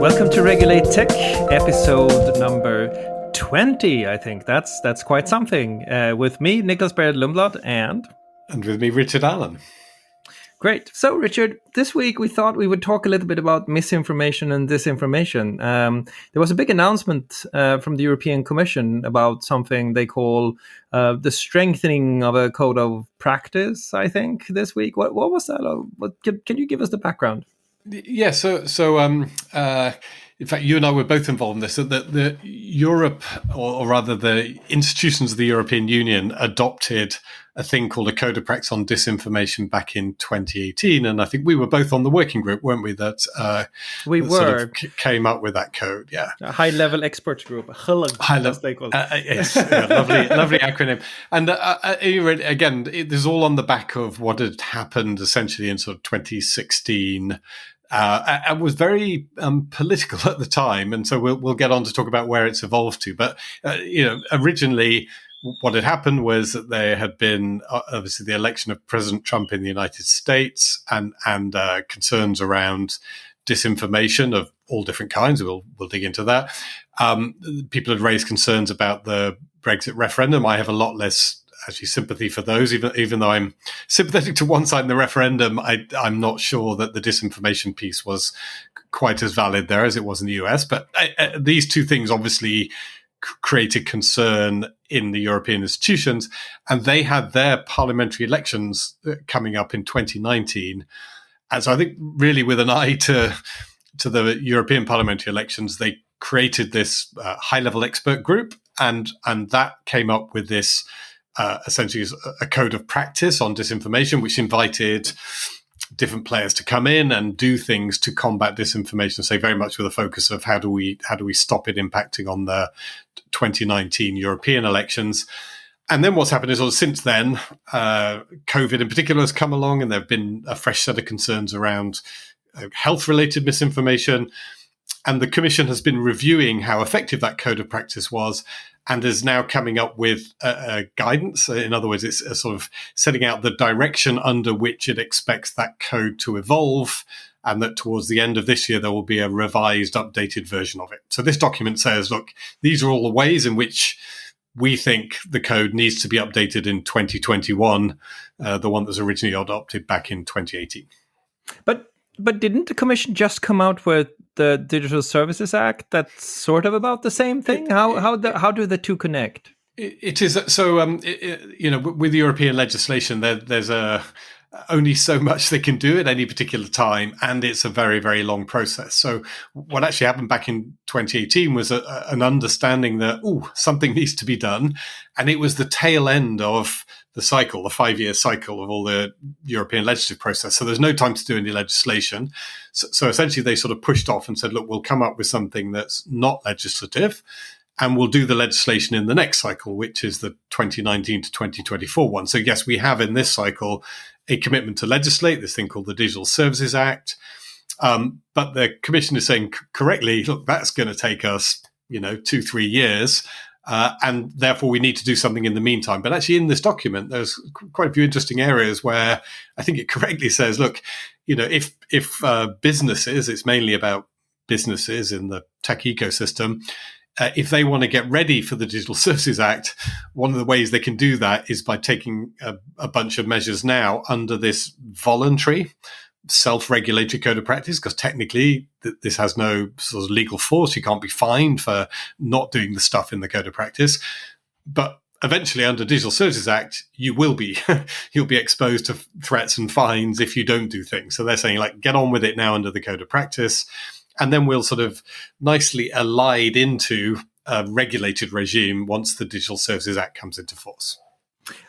Welcome to Regulate Tech, episode number 20. I think that's quite something. With me, Nicklas, Berild, Lundblad, and with me, Richard Allan. Great. So, Richard, this week we thought we would talk a little bit about misinformation and disinformation. There was a big announcement from the European Commission about something they call the strengthening of a code of practice, I think, this week. What was that? Can you give us the background? Yeah, in fact, you and I were both involved in this. So the Europe, or rather the institutions of the European Union, adopted a thing called a Code of Practice on Disinformation back in 2018. And I think we were both on the working group, weren't we, that sort of came up with that code, yeah. A high-level experts group, high-level, yes, lovely acronym. And again, this is all on the back of what had happened essentially in sort of 2016. It was very political at the time, and so we'll get on to talk about where it's evolved to. But originally, what had happened was that there had been obviously the election of President Trump in the United States, and concerns around disinformation of all different kinds. We'll dig into that. People had raised concerns about the Brexit referendum. I have a lot less actually sympathy for those, even though I'm sympathetic to one side in the referendum. I'm not sure that the disinformation piece was quite as valid there as it was in the US. But these two things obviously created concern in the European institutions, and they had their parliamentary elections coming up in 2019. And so I think really with an eye to the European parliamentary elections, they created this high-level expert group, and that came up with this essentially a code of practice on disinformation, which invited different players to come in and do things to combat disinformation, say very much with a focus of how do we stop it impacting on the 2019 European elections. And then what's happened is, since then, COVID in particular has come along, and there have been a fresh set of concerns around health-related misinformation. And the Commission has been reviewing how effective that code of practice was, and is now coming up with guidance. In other words, it's a sort of setting out the direction under which it expects that code to evolve, and that towards the end of this year, there will be a revised, updated version of it. So this document says, look, these are all the ways in which we think the code needs to be updated in 2021, the one that was originally adopted back in 2018. But didn't the Commission just come out with the Digital Services Act that's sort of about the same thing? How do the two connect? It is so. With European legislation, there's only so much they can do at any particular time, and it's a very, very long process. So what actually happened back in 2018 was an understanding that something needs to be done, and it was the tail end of the cycle, the 5-year cycle of all the European legislative process. So there's no time to do any legislation. So essentially they sort of pushed off and said, look, we'll come up with something that's not legislative, and we'll do the legislation in the next cycle, which is the 2019 to 2024 one. So yes, we have in this cycle a commitment to legislate this thing called the Digital Services Act. But the Commission is saying correctly, look, that's going to take us, 2-3 years. And therefore, we need to do something in the meantime. But actually, in this document, there's quite a few interesting areas where I think it correctly says, look, if businesses, it's mainly about businesses in the tech ecosystem, if they want to get ready for the Digital Services Act, one of the ways they can do that is by taking a bunch of measures now under this voluntary self-regulatory code of practice, because technically this has no sort of legal force. You can't be fined for not doing the stuff in the code of practice. But eventually, under Digital Services Act, you will be you'll be exposed to threats and fines if you don't do things. So they're saying, like, get on with it now under the code of practice, and then we'll sort of nicely allied into a regulated regime once the Digital Services Act comes into force.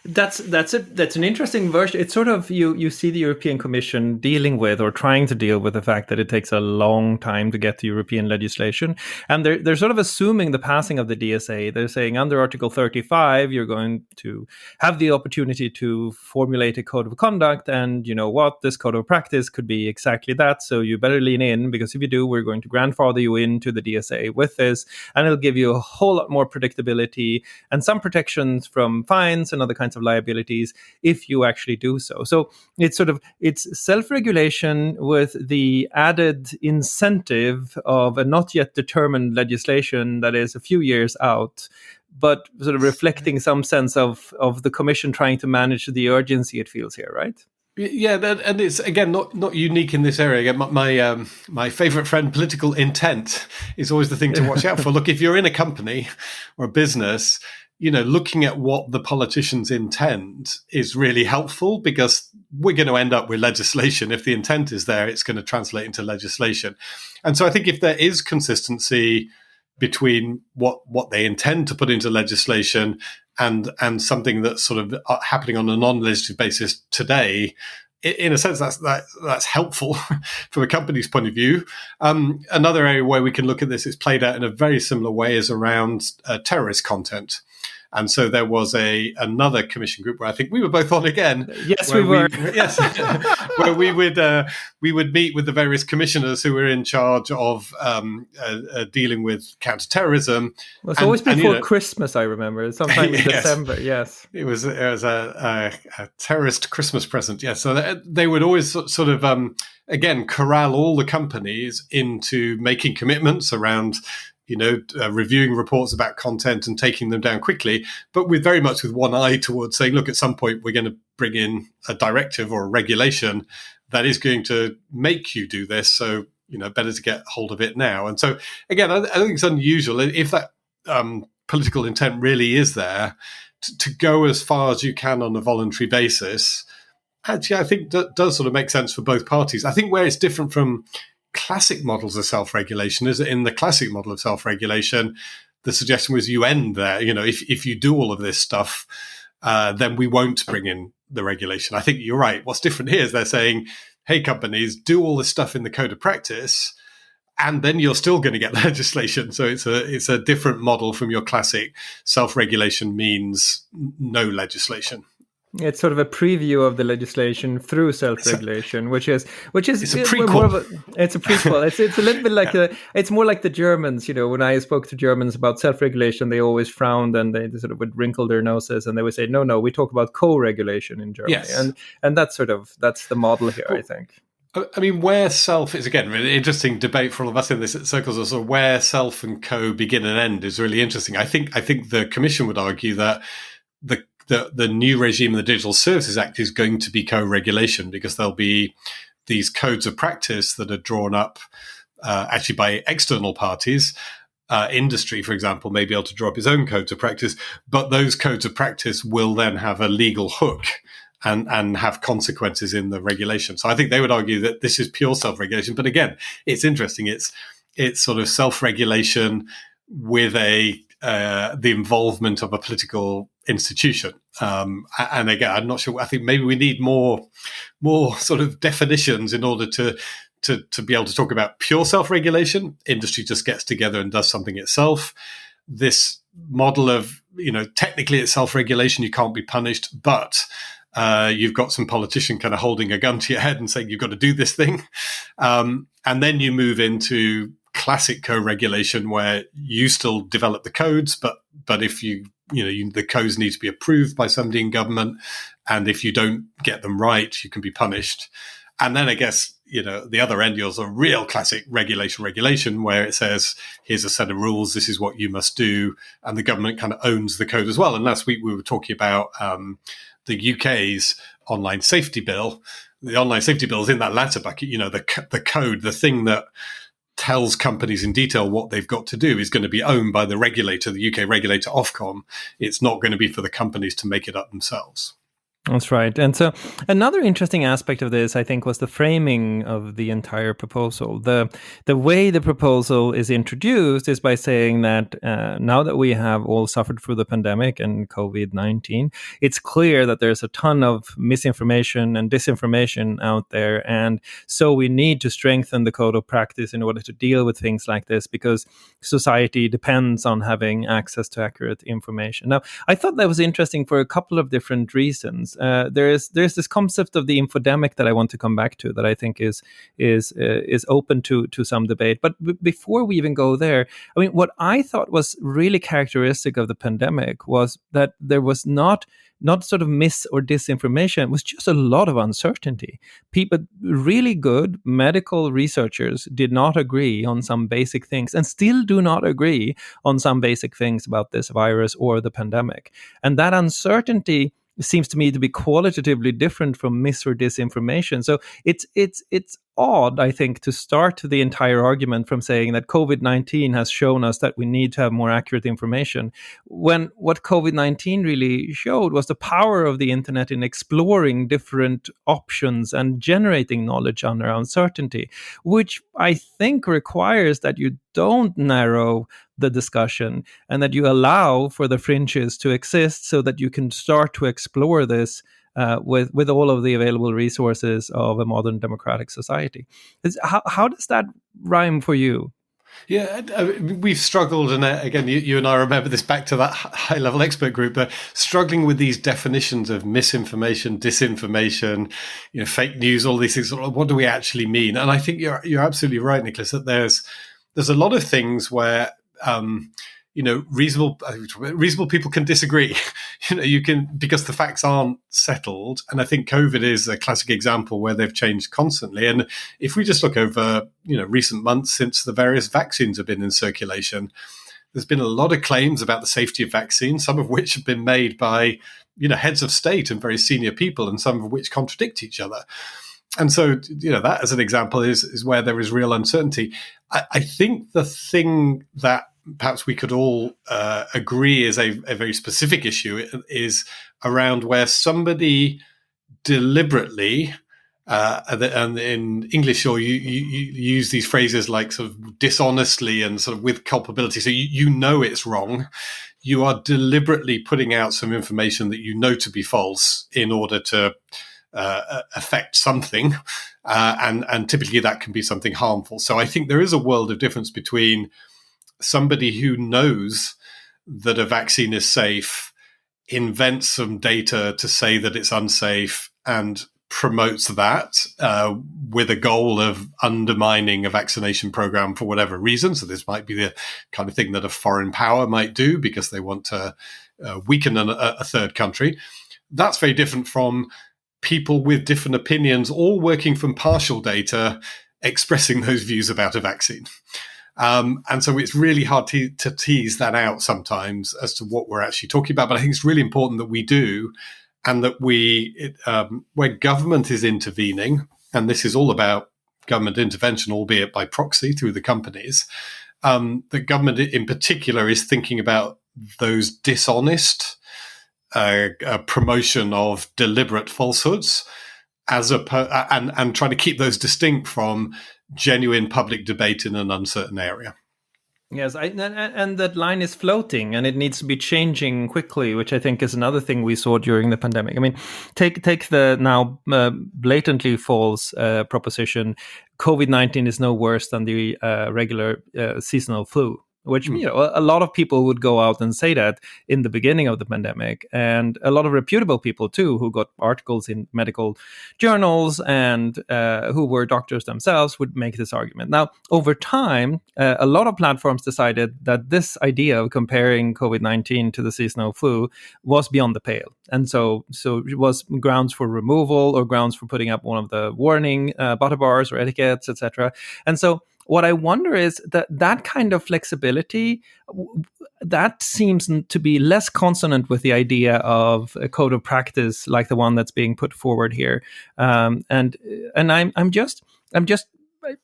That's an interesting version. It's sort of you see the European Commission dealing with or trying to deal with the fact that it takes a long time to get to European legislation, and they're sort of assuming the passing of the DSA. They're saying under Article 35 you're going to have the opportunity to formulate a code of conduct, and you know what, this code of practice could be exactly that. So you better lean in, because if you do, we're going to grandfather you into the DSA with this, and it'll give you a whole lot more predictability and some protections from fines and of the kinds of liabilities if you actually do so. So it's self-regulation with the added incentive of a not yet determined legislation that is a few years out, but sort of reflecting some sense of the Commission trying to manage the urgency it feels here, right? Yeah, and it's again not unique in this area. Again, my favorite friend, political intent, is always the thing to watch out for. Look, if you're in a company or a business, looking at what the politicians intend is really helpful, because we're going to end up with legislation. If the intent is there, it's going to translate into legislation. And so I think if there is consistency between what they intend to put into legislation and something that's sort of happening on a non-legislative basis today, in a sense, that's helpful from a company's point of view. Another area where we can look at this, it's played out in a very similar way, is around terrorist content. And so there was another commission group where I think we were both on again. Yes, we were. Yes, where we would meet with the various commissioners who were in charge of dealing with counterterrorism. Well, it's always before Christmas, I remember, sometime in Yes. December. Yes, it was a terrorist Christmas present. Yes, so they would always sort of again corral all the companies into making commitments around reviewing reports about content and taking them down quickly, but very much with one eye towards saying, look, at some point we're going to bring in a directive or a regulation that is going to make you do this. So, better to get hold of it now. And so, again, I think it's unusual if that political intent really is there to go as far as you can on a voluntary basis. Actually, I think that does sort of make sense for both parties. I think where it's different from classic models of self-regulation is that in the classic model of self-regulation, the suggestion was you end there. If you do all of this stuff, then we won't bring in the regulation. I think you're right. What's different here is they're saying, hey, companies, do all this stuff in the code of practice, and then you're still going to get legislation. So it's a different model from your classic self-regulation means no legislation. It's sort of a preview of the legislation through self-regulation, which is it's a prequel. It's a prequel. It's a little bit like it's more like the Germans. When I spoke to Germans about self-regulation, they always frowned and they sort of would wrinkle their noses and they would say, no, we talk about co-regulation in Germany, yes. and that's the model here, I think. I mean, where self is, again, really interesting debate for all of us in this circles, also where self and co begin and end is really interesting. I think the Commission would argue that the new regime of the Digital Services Act is going to be co-regulation, because there'll be these codes of practice that are drawn up actually by external parties. Industry, for example, may be able to draw up its own codes of practice, but those codes of practice will then have a legal hook and have consequences in the regulation. So I think they would argue that this is pure self-regulation. But again, it's interesting. It's sort of self-regulation with the involvement of a political institution. And again, I'm not sure. I think maybe we need more sort of definitions in order to be able to talk about pure self-regulation. Industry just gets together and does something itself. This model of, technically it's self-regulation, you can't be punished, but you've got some politician kind of holding a gun to your head and saying you've got to do this thing. And then you move into classic co-regulation where you still develop the codes, but if the codes need to be approved by somebody in government, and if you don't get them right, you can be punished. And then I guess, the other end, yours a real classic regulation where it says, here's a set of rules, this is what you must do, and the government kind of owns the code as well. And last week we were talking about the UK's online safety bill. The online safety bill is in that latter bucket. The code, the thing that tells companies in detail what they've got to do, is going to be owned by the regulator, the UK regulator Ofcom. It's not going to be for the companies to make it up themselves. That's right. And so another interesting aspect of this, I think, was the framing of the entire proposal. The way the proposal is introduced is by saying that now that we have all suffered through the pandemic and COVID-19, it's clear that there's a ton of misinformation and disinformation out there. And so we need to strengthen the code of practice in order to deal with things like this, because society depends on having access to accurate information. Now, I thought that was interesting for a couple of different reasons. there's this concept of the infodemic that I want to come back to, that I think is open to some debate. But before we even go there, I mean, what I thought was really characteristic of the pandemic was that there was not sort of mis or disinformation. It was just a lot of uncertainty. People, really good medical researchers, did not agree on some basic things, and still do not agree on some basic things about this virus or the pandemic. And that uncertainty seems to me to be qualitatively different from mis or disinformation. So it's odd, I think, to start the entire argument from saying that COVID-19 has shown us that we need to have more accurate information, when what COVID-19 really showed was the power of the internet in exploring different options and generating knowledge under uncertainty, which I think requires that you don't narrow the discussion and that you allow for the fringes to exist so that you can start to explore this with all of the available resources of a modern democratic society. How does that rhyme for you? Yeah, we've struggled, and again, you and I remember this back to that high-level expert group, but struggling with these definitions of misinformation, disinformation, fake news, all these things. What do we actually mean? And I think you're absolutely right, Nicklas, that there's a lot of things where reasonable people can disagree. You can, because the facts aren't settled. And I think COVID is a classic example where they've changed constantly. And if we just look over, recent months since the various vaccines have been in circulation, there's been a lot of claims about the safety of vaccines, some of which have been made by, heads of state and very senior people, and some of which contradict each other. And so, that as an example is where there is real uncertainty. I think the thing that perhaps we could all agree is a very specific issue is around where somebody deliberately, and in English, or you use these phrases like sort of dishonestly and sort of with culpability. So it's wrong. You are deliberately putting out some information that you know to be false in order to affect something, and typically that can be something harmful. So I think there is a world of difference between somebody who knows that a vaccine is safe, invents some data to say that it's unsafe, and promotes that with a goal of undermining a vaccination program for whatever reason. So this might be the kind of thing that a foreign power might do because they want to weaken a third country. That's very different from people with different opinions, all working from partial data, expressing those views about a vaccine. And so it's really hard to tease that out sometimes as to what we're actually talking about. But I think it's really important that we do, and that where government is intervening, and this is all about government intervention, albeit by proxy through the companies, the government in particular is thinking about those dishonest promotion of deliberate falsehoods and trying to keep those distinct from genuine public debate in an uncertain area. Yes, and that line is floating, and it needs to be changing quickly, which I think is another thing we saw during the pandemic. I mean, take the now blatantly false proposition: COVID-19 is no worse than the regular seasonal flu. Which, a lot of people would go out and say that in the beginning of the pandemic, and a lot of reputable people too, who got articles in medical journals and who were doctors themselves, would make this argument. Now, over time, a lot of platforms decided that this idea of comparing COVID-19 to the seasonal flu was beyond the pale. And so it was grounds for removal or grounds for putting up one of the warning butter bars or etiquettes, etc. And so what I wonder is that kind of flexibility, that seems to be less consonant with the idea of a code of practice like the one that's being put forward here. And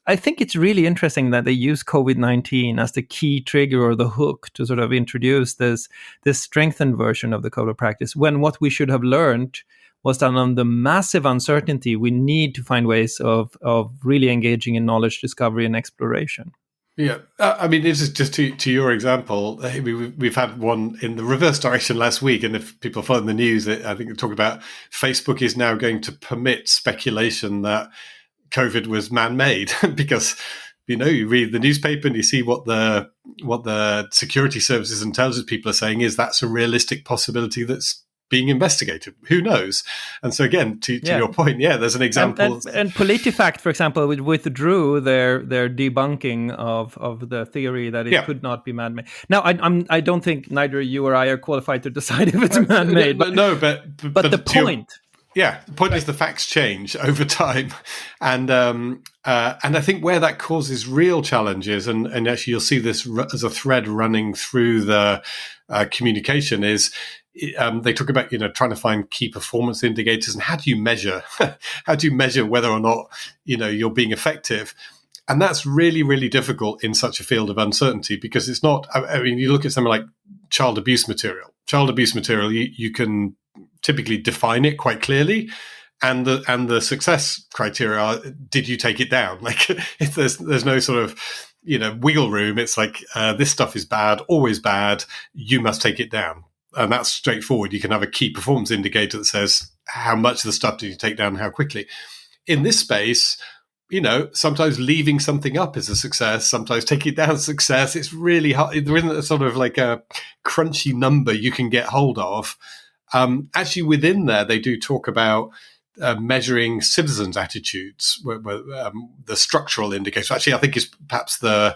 I think it's really interesting that they use COVID-19 as the key trigger or the hook to sort of introduce this strengthened version of the code of practice, when what we should have learned was that on the massive uncertainty, we need to find ways of really engaging in knowledge discovery and exploration. Yeah, I mean, this is just to your example. We've had one in the reverse direction last week, and if people follow the news, I think they talk about Facebook is now going to permit speculation that COVID was man-made because you read the newspaper and you see what the security services and intelligence people are saying is that's a realistic possibility that's being investigated. Who knows? And so again, to your point, there's an example. And PolitiFact, for example, withdrew their debunking of the theory that it could not be man-made. Now, I don't think neither you or I are qualified to decide if it's man-made. But the point. The point is the facts change over time, and I think where that causes real challenges, and actually you'll see this as a thread running through the communication, is they talk about trying to find key performance indicators and how do you measure whether or not you're being effective. And that's really, really difficult in such a field of uncertainty, because it's not. I mean, you look at something like child abuse material. You can typically define it quite clearly, and the success criteria are, did you take it down? Like, if there's no sort of wiggle room. It's like, this stuff is bad, always bad, you must take it down. And that's straightforward. You can have a key performance indicator that says how much of the stuff did you take down and how quickly. In this space, sometimes leaving something up is a success, sometimes taking it down is a success. It's really hard. There isn't a sort of like a crunchy number you can get hold of. Actually, within there, they do talk about measuring citizens' attitudes, where the structural indicators. Actually, I think is perhaps the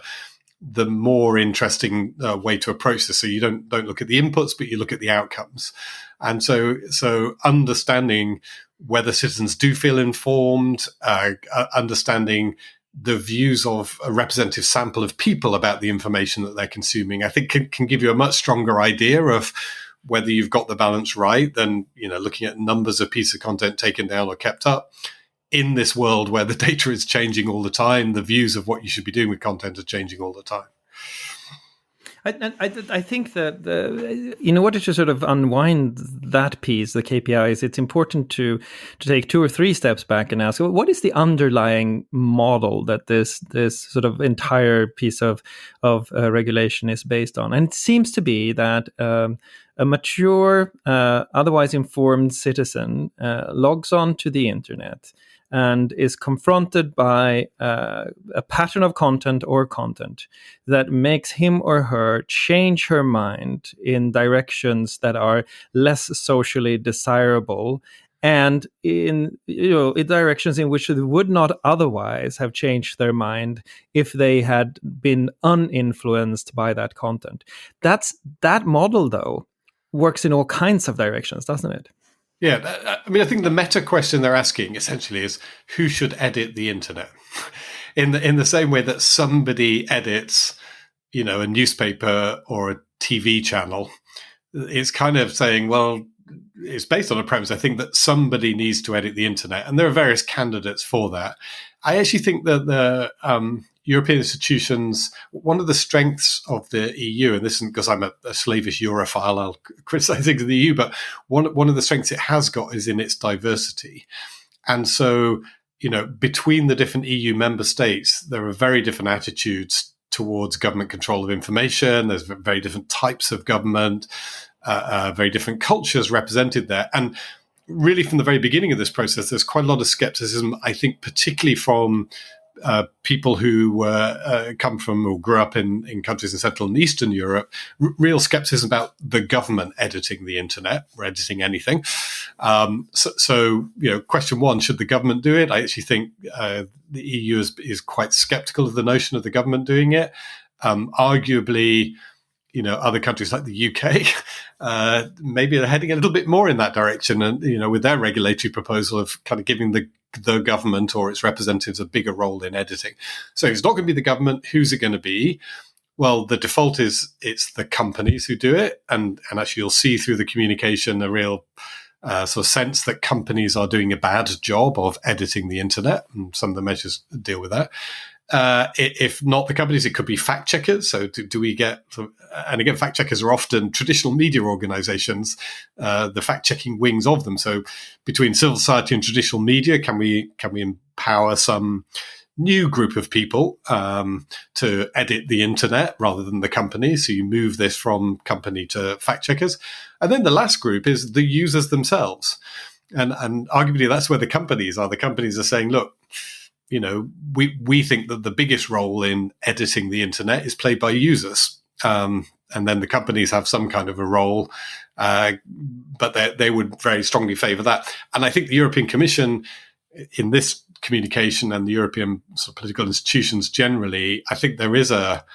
more interesting way to approach this. So you don't look at the inputs, but you look at the outcomes. And so understanding whether citizens do feel informed, understanding the views of a representative sample of people about the information that they're consuming, I think can give you a much stronger idea of whether you've got the balance right than looking at numbers of pieces of content taken down or kept up. In this world where the data is changing all the time, the views of what you should be doing with content are changing all the time. I think that in order to sort of unwind that piece, the KPIs, it's important to take 2 or 3 steps back and ask, what is the underlying model that this sort of entire piece of regulation is based on? And it seems to be that a mature, otherwise informed citizen logs on to the internet and is confronted by a pattern of content that makes him or her change her mind in directions that are less socially desirable, and in directions in which they would not otherwise have changed their mind if they had been uninfluenced by that content. That model, though, works in all kinds of directions, doesn't it? Yeah, I mean, I think the meta question they're asking essentially is, who should edit the internet? In the same way that somebody edits, a newspaper or a TV channel, it's kind of saying, well, it's based on a premise, I think, that somebody needs to edit the internet, and there are various candidates for that. I actually think that the European institutions, one of the strengths of the EU, and this isn't because I'm a slavish Europhile, I'll criticize things in the EU, but one of the strengths it has got is in its diversity. And so, between the different EU member states, there are very different attitudes towards government control of information. There's very different types of government, very different cultures represented there. And really, from the very beginning of this process, there's quite a lot of skepticism, I think, particularly from people who come from or grew up in countries in Central and Eastern Europe, real skepticism about the government editing the internet or editing anything. So, question one, should the government do it? I actually think the EU is quite skeptical of the notion of the government doing it. Arguably, other countries like the UK, maybe they're heading a little bit more in that direction, and with their regulatory proposal of kind of giving the government or its representatives a bigger role in editing. So it's not going to be the government. Who's it going to be? Well, the default is it's the companies who do it, and actually you'll see through the communication a real sort of sense that companies are doing a bad job of editing the internet, and some of the measures deal with that. If not the companies, it could be fact checkers. So do we get, and again, fact checkers are often traditional media organizations, the fact checking wings of them. So between civil society and traditional media, can we empower some new group of people to edit the internet rather than the company? So you move this from company to fact checkers. And then the last group is the users themselves. And arguably that's where the companies are. The companies are saying, look, we think that the biggest role in editing the internet is played by users. and then the companies have some kind of a role, but they would very strongly favour that. And I think the European Commission, in this communication, and the European sort of political institutions generally, I think there is a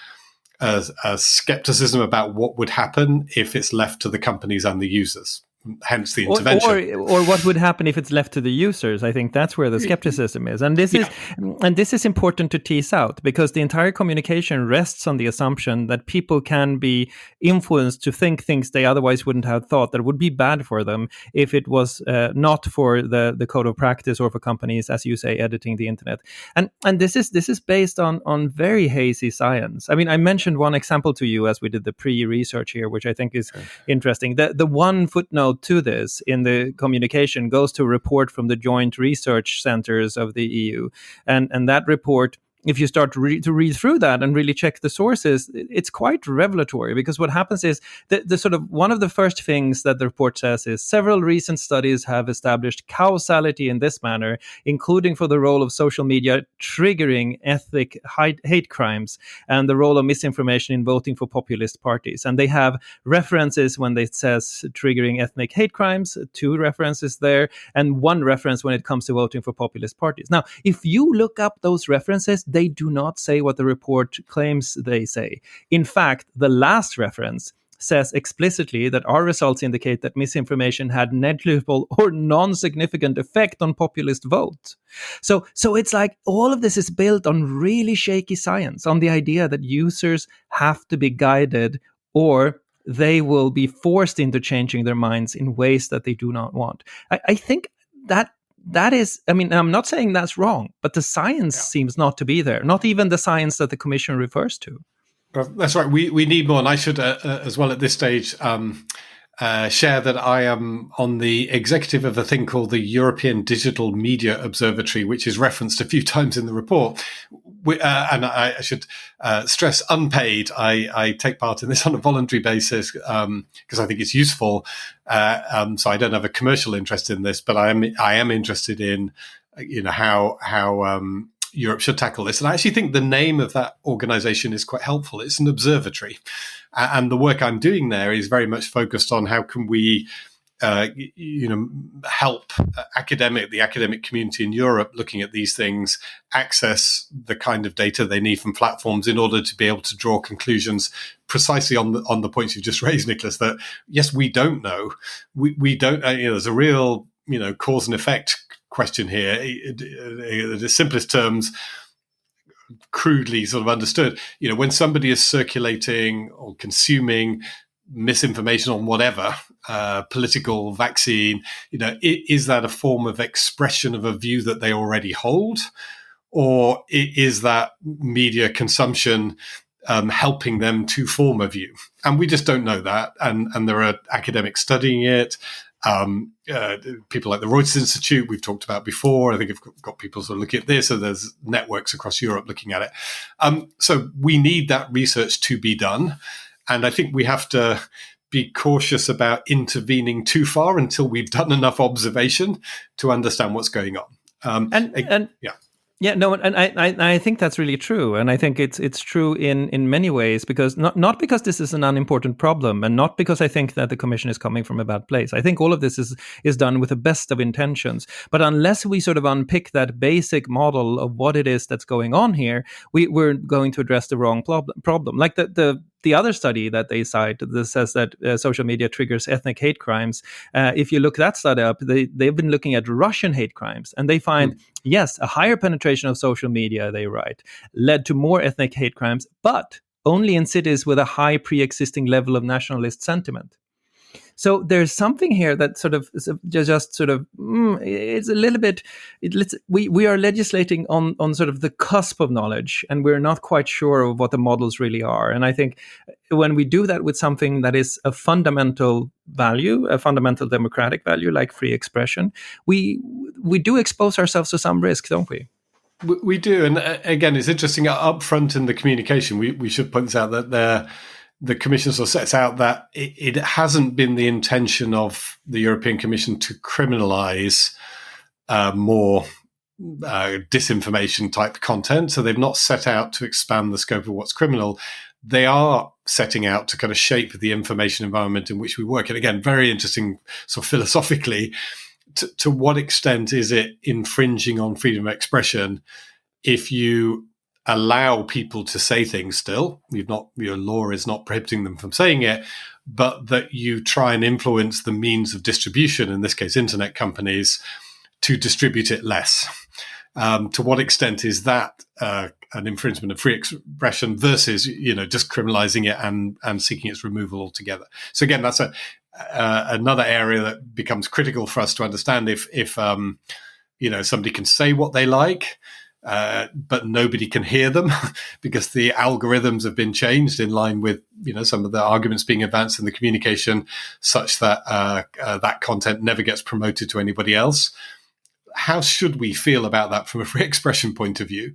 skepticism about what would happen if it's left to the companies and the users. Hence the intervention, or what would happen if it's left to the users. I think that's where the skepticism is, and this is important to tease out, because the entire communication rests on the assumption that people can be influenced to think things they otherwise wouldn't have thought, that would be bad for them if it was not for the code of practice, or for companies, as you say, editing the internet. And this is based on very hazy science. I mean, I mentioned one example to you as we did the pre-research here, which I think is interesting. The one footnote to this in the communication goes to a report from the joint research centers of the EU, and that report, if you start to read through that and really check the sources, it's quite revelatory, because what happens is the sort of one of the first things that the report says is several recent studies have established causality in this manner, including for the role of social media triggering ethnic hate crimes and the role of misinformation in voting for populist parties. And they have references when it says triggering ethnic hate crimes, 2 references there, and 1 reference when it comes to voting for populist parties. Now, if you look up those references, they do not say what the report claims they say. In fact, the last reference says explicitly that our results indicate that misinformation had negligible or non-significant effect on populist vote. So it's like all of this is built on really shaky science, on the idea that users have to be guided, or they will be forced into changing their minds in ways that they do not want. I think that is, I mean, I'm not saying that's wrong, but the science seems not to be there, not even the science that the Commission refers to. That's right. We need more. And I should, as well at this stage, share that I am on the executive of a thing called the European Digital Media Observatory, which is referenced a few times in the report. And I should stress unpaid. I take part in this on a voluntary basis because I think it's useful. So I don't have a commercial interest in this, but I am interested in how Europe should tackle this. And I actually think the name of that organization is quite helpful. It's an observatory. And the work I'm doing there is very much focused on how can we help the academic community in Europe looking at these things, access the kind of data they need from platforms in order to be able to draw conclusions precisely on the points you just raised, Nicklas, that yes, we don't know. We don't, there's a real, cause and effect question here. In the simplest terms, crudely sort of understood, when somebody is circulating or consuming misinformation on whatever, political, vaccine, is that a form of expression of a view that they already hold? Or is that media consumption helping them to form a view? And we just don't know that. And there are academics studying it. People like the Reuters Institute we've talked about before. I think I've got people sort of looking at this, so there's networks across Europe looking at it. So we need that research to be done. And I think we have to be cautious about intervening too far until we've done enough observation to understand what's going on. And I think that's really true, and I think it's true in many ways, because not because this is an unimportant problem, and not because I think that the Commission is coming from a bad place. I think all of this is done with the best of intentions, but unless we sort of unpick that basic model of what it is that's going on here, we're going to address the wrong problem. Like the other study that they cite that says that social media triggers ethnic hate crimes. If you look that study up, they've been looking at Russian hate crimes, and they find, yes, a higher penetration of social media, they write, led to more ethnic hate crimes, but only in cities with a high pre-existing level of nationalist sentiment. So there's something here that sort of just sort of it's a little bit. We are legislating on sort of the cusp of knowledge, and we're not quite sure of what the models really are. And I think when we do that with something that is a fundamental value, a fundamental democratic value like free expression, we do expose ourselves to some risk, don't we? We do, and again, it's interesting. Up front in the communication, we should point out that the Commission sort of sets out that it hasn't been the intention of the European Commission to criminalize more disinformation type content. So they've not set out to expand the scope of what's criminal. They are setting out to kind of shape the information environment in which we work. And again, very interesting, sort of philosophically, to what extent is it infringing on freedom of expression if you allow people to say things still? Your law is not prohibiting them from saying it, but that you try and influence the means of distribution, in this case, internet companies, to distribute it less. To what extent is that an infringement of free expression versus, just criminalizing it and seeking its removal altogether? So again, that's another area that becomes critical for us to understand. If somebody can say what they like, but nobody can hear them because the algorithms have been changed in line with some of the arguments being advanced in the communication, such that that content never gets promoted to anybody else. How should we feel about that from a free expression point of view?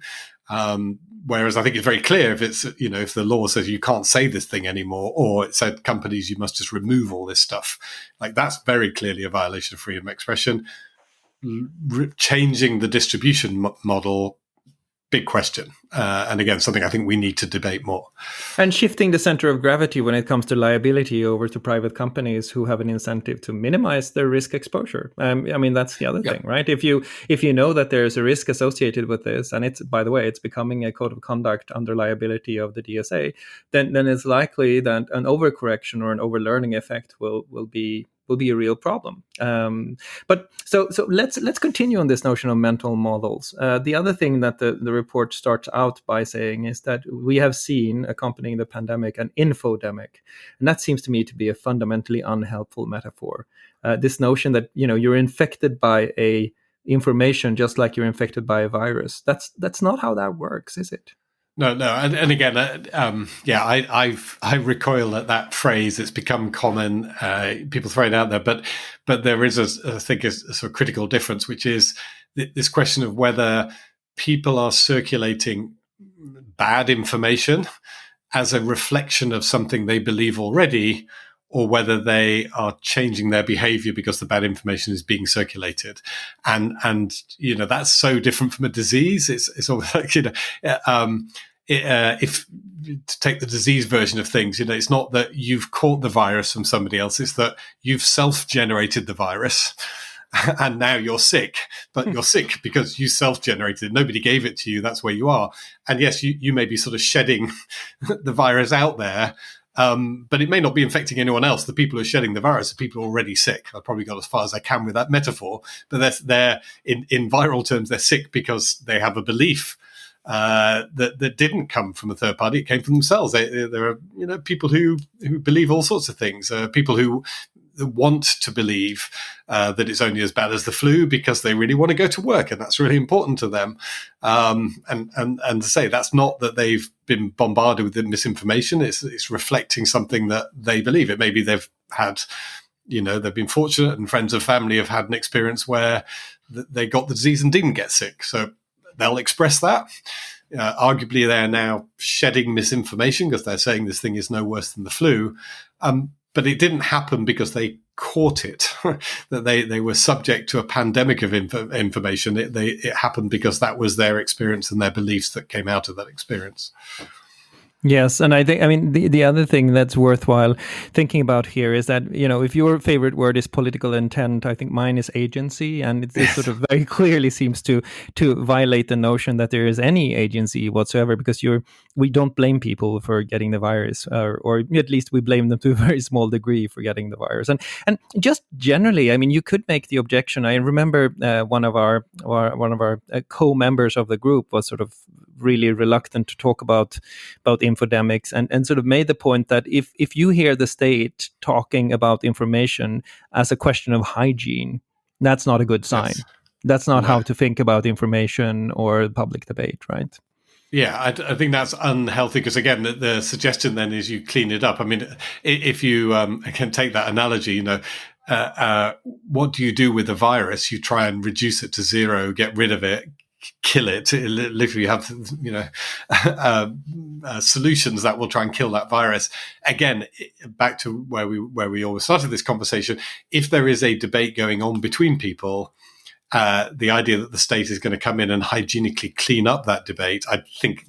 Whereas I think it's very clear if it's, if the law says you can't say this thing anymore, or it said companies, you must just remove all this stuff. Like, that's very clearly a violation of freedom of expression. Changing the distribution model, big question. And again, something I think we need to debate more. And shifting the center of gravity when it comes to liability over to private companies who have an incentive to minimize their risk exposure. That's the other thing, right? If you know that there's a risk associated with this, and it's, by the way, it's becoming a code of conduct under liability of the DSA, then it's likely that an overcorrection or an overlearning effect will be a real problem. But so let's continue on this notion of mental models. The other thing that the report starts out by saying is that we have seen, accompanying the pandemic, an infodemic, and that seems to me to be a fundamentally unhelpful metaphor. This notion that you're infected by a information just like you're infected by a virus. That's not how that works, is it? No, and again, I recoil at that phrase. It's become common. People throw it out there, but there is, I think, a sort of critical difference, which is this question of whether people are circulating bad information as a reflection of something they believe already, or whether they are changing their behavior because the bad information is being circulated. And that's so different from a disease. It's almost like, if to take the disease version of things, it's not that you've caught the virus from somebody else, it's that you've self-generated the virus and now you're sick, but you're sick because you self-generated it. Nobody gave it to you. That's where you are. And yes, you may be sort of shedding the virus out there, but it may not be infecting anyone else. The people who are shedding the virus are people already sick. I've probably got as far as I can with that metaphor, but they're in viral terms, they're sick because they have a belief that didn't come from a third party. It came from themselves. There are people who believe all sorts of things. People who want to believe that it's only as bad as the flu because they really want to go to work, and that's really important to them. And to say that's not that they've been bombarded with misinformation. It's reflecting something that they believe. It maybe they've had, they've been fortunate, and friends and family have had an experience where they got the disease and didn't get sick. So they'll express that. Arguably, they're now shedding misinformation because they're saying this thing is no worse than the flu. But it didn't happen because they caught it, that they were subject to a pandemic of information. It happened because that was their experience and their beliefs that came out of that experience. Yes, and the other thing that's worthwhile thinking about here is that, if your favorite word is political intent, I think mine is agency, and it sort of very clearly seems to violate the notion that there is any agency whatsoever, because we don't blame people for getting the virus, or at least we blame them to a very small degree for getting the virus. And just generally, you could make the objection. I remember one of our co-members of the group was sort of really reluctant to talk about infodemics, and sort of made the point that if you hear the state talking about information as a question of hygiene, that's not a good sign. Yes. That's not how to think about information or public debate, right? Yeah, I think that's unhealthy because, again, the suggestion then is you clean it up. If you can take that analogy, what do you do with the virus? You try and reduce it to zero, get rid of it, kill it. Literally have solutions that will try and kill that virus. Again, back to where we always started this conversation. If there is a debate going on between people, the idea that the state is going to come in and hygienically clean up that debate, I think,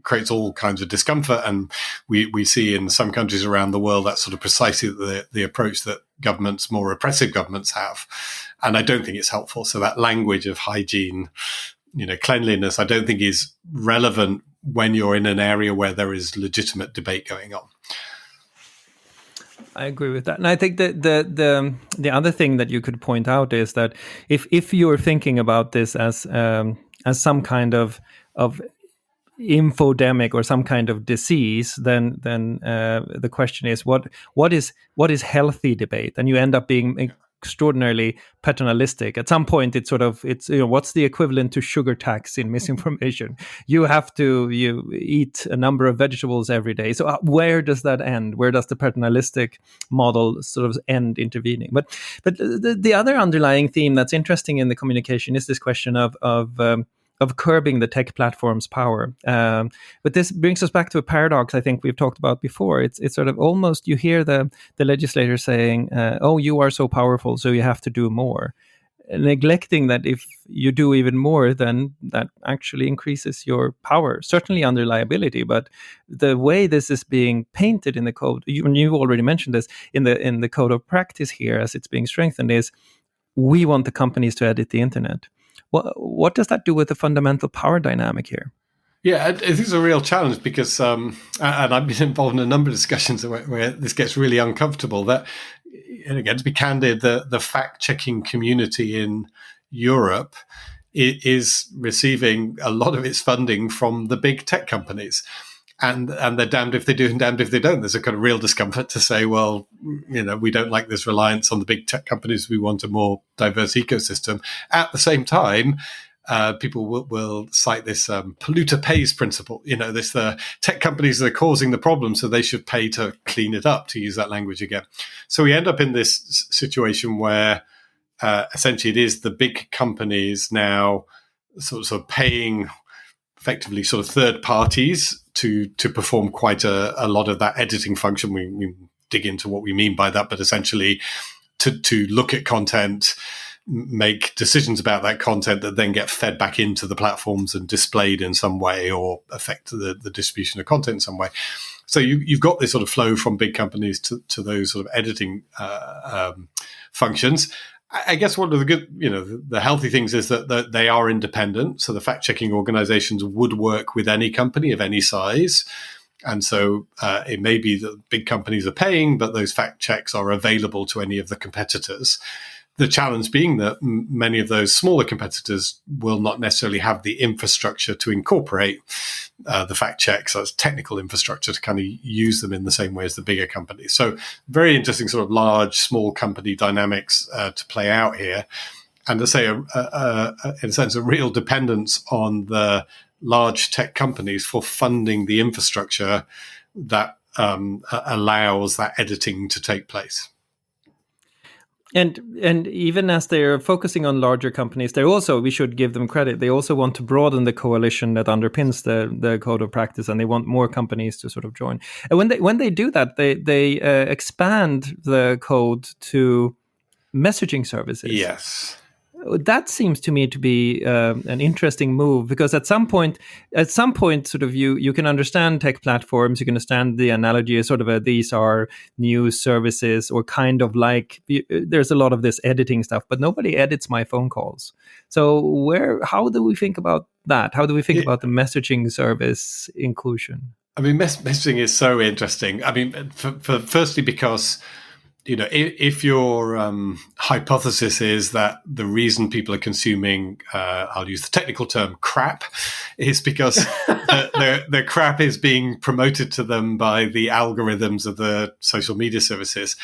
creates all kinds of discomfort. And we see in some countries around the world that's sort of precisely the approach that governments, more repressive governments, have. And I don't think it's helpful. So that language of hygiene, cleanliness, I don't think is relevant when you're in an area where there is legitimate debate going on. I agree with that, and I think that the other thing that you could point out is that if you're thinking about this as some kind of infodemic or some kind of disease, then the question is what is healthy debate, and you end up being extraordinarily paternalistic. At some point, it's what's the equivalent to sugar tax in misinformation? You have to eat a number of vegetables every day. So where does that end? Where does the paternalistic model sort of end intervening? But the other underlying theme that's interesting in the communication is this question of curbing the tech platform's power. But this brings us back to a paradox I think we've talked about before. It's sort of almost, you hear the legislator saying, oh, you are so powerful, so you have to do more. Neglecting that if you do even more, then that actually increases your power, certainly under liability. But the way this is being painted in the code, you already mentioned this, in the code of practice here as it's being strengthened, is we want the companies to edit the internet. What does that do with the fundamental power dynamic here? Yeah, it is a real challenge because, and I've been involved in a number of discussions where this gets really uncomfortable. That, and again, to be candid, the fact-checking community in Europe is receiving a lot of its funding from the big tech companies. And they're damned if they do and damned if they don't. There's a kind of real discomfort to say, well, we don't like this reliance on the big tech companies. We want a more diverse ecosystem. At the same time, people will cite this polluter pays principle. The tech companies are causing the problem, so they should pay to clean it up, to use that language again. So we end up in this situation where essentially it is the big companies now sort of paying effectively sort of third parties to perform quite a lot of that editing function. We dig into what we mean by that, but essentially to look at content, make decisions about that content that then get fed back into the platforms and displayed in some way or affect the distribution of content in some way. So you've got this sort of flow from big companies to those sort of editing functions. I guess one of the good, the healthy things is that they are independent. So the fact-checking organizations would work with any company of any size. And so it may be that big companies are paying, but those fact checks are available to any of the competitors. The challenge being that many of those smaller competitors will not necessarily have the infrastructure to incorporate the fact checks as technical infrastructure to kind of use them in the same way as the bigger companies. So very interesting sort of large, small company dynamics to play out here. And to say, in a sense, a real dependence on the large tech companies for funding the infrastructure that allows that editing to take place. And even as they're focusing on larger companies, they also, we should give them credit, they also want to broaden the coalition that underpins the code of practice, and they want more companies to sort of join. And when they do that, they expand the code to messaging services. Yes. That seems to me to be an interesting move, because at some point, sort of you can understand tech platforms. You can understand the analogy as sort of these are news services, or kind of like there's a lot of this editing stuff, but nobody edits my phone calls. So how do we think about that? How do we think about the messaging service inclusion? I mean, messaging is so interesting. I mean, firstly, because if your hypothesis is that the reason people are consuming, I'll use the technical term, crap, is because the crap is being promoted to them by the algorithms of the social media services.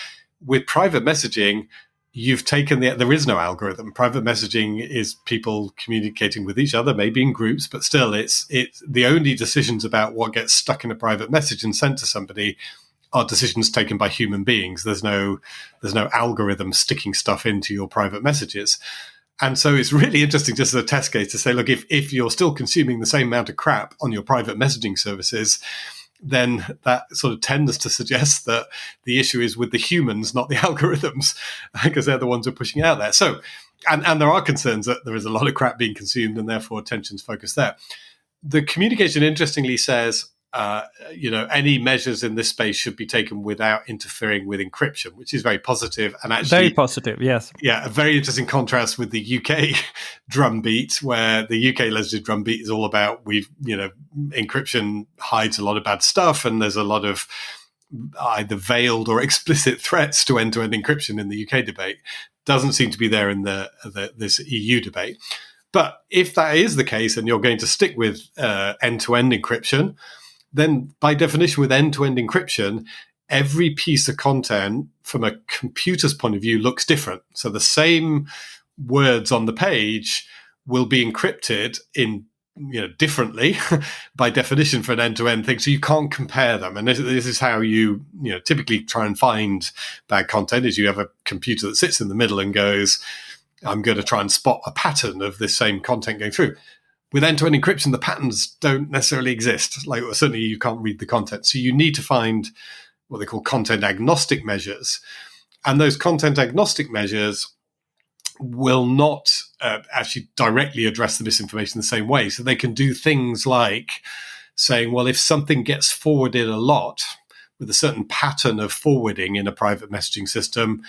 With private messaging, you've taken there is no algorithm. Private messaging is people communicating with each other, maybe in groups, but still it's the only decisions about what gets stuck in a private message and sent to somebody are decisions taken by human beings. There's no algorithm sticking stuff into your private messages. And so it's really interesting, just as a test case, to say, look, if you're still consuming the same amount of crap on your private messaging services, then that sort of tends to suggest that the issue is with the humans, not the algorithms, because they're the ones who are pushing out there. So and there are concerns that there is a lot of crap being consumed, and therefore attention's focused there. The communication, interestingly, says any measures in this space should be taken without interfering with encryption, which is very positive and actually very positive. Yes, yeah, a very interesting contrast with the UK drumbeat, where the UK legislative drumbeat is all about encryption hides a lot of bad stuff, and there's a lot of either veiled or explicit threats to end-to-end encryption in the UK debate. Doesn't seem to be there in this EU debate. But if that is the case, and you're going to stick with end-to-end encryption, then by definition, with end-to-end encryption, every piece of content from a computer's point of view looks different. So the same words on the page will be encrypted in differently by definition for an end-to-end thing. So you can't compare them. And this is how you typically try and find bad content, is you have a computer that sits in the middle and goes, I'm going to try and spot a pattern of this same content going through. With end-to-end encryption, the patterns don't necessarily exist. Like, certainly you can't read the content. So you need to find what they call content agnostic measures. And those content agnostic measures will not actually directly address the misinformation the same way. So they can do things like saying, well, if something gets forwarded a lot with a certain pattern of forwarding in a private messaging system,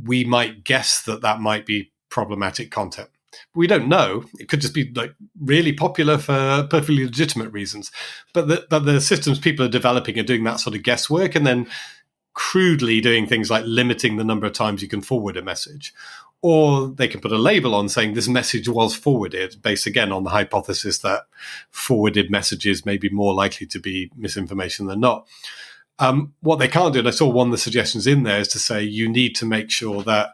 we might guess that might be problematic content. We don't know. It could just be like really popular for perfectly legitimate reasons. But the systems people are developing are doing that sort of guesswork, and then crudely doing things like limiting the number of times you can forward a message. Or they can put a label on saying this message was forwarded, based again on the hypothesis that forwarded messages may be more likely to be misinformation than not. What they can't do, and I saw one of the suggestions in there, is to say you need to make sure that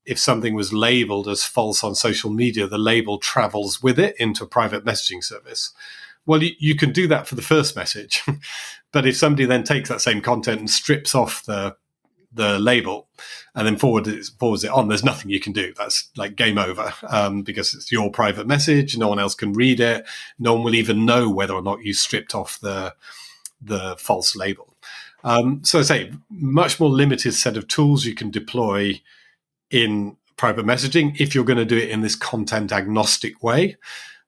if something was labeled as false on social media, the label travels with it into a private messaging service. Well, you can do that for the first message. But if somebody then takes that same content and strips off the label and then forwards it on, there's nothing you can do. That's like game over, because it's your private message. No one else can read it. No one will even know whether or not you stripped off the false label. So I say, much more limited set of tools you can deploy in private messaging if you're going to do it in this content agnostic way.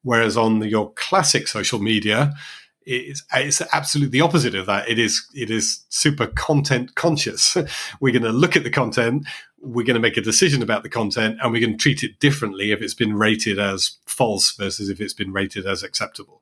Whereas on your classic social media, it's absolutely the opposite of that. It is super content conscious. We're going to look at the content, we're going to make a decision about the content, and we're going to treat it differently if it's been rated as false versus if it's been rated as acceptable.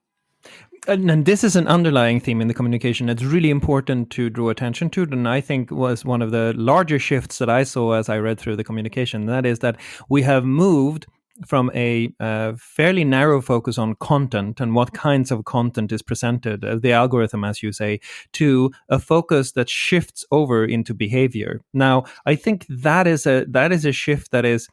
And this is an underlying theme in the communication that's really important to draw attention to, and I think was one of the larger shifts that I saw as I read through the communication. That is that we have moved from a fairly narrow focus on content and what kinds of content is presented, the algorithm, as you say, to a focus that shifts over into behavior. Now, I think that is a shift that is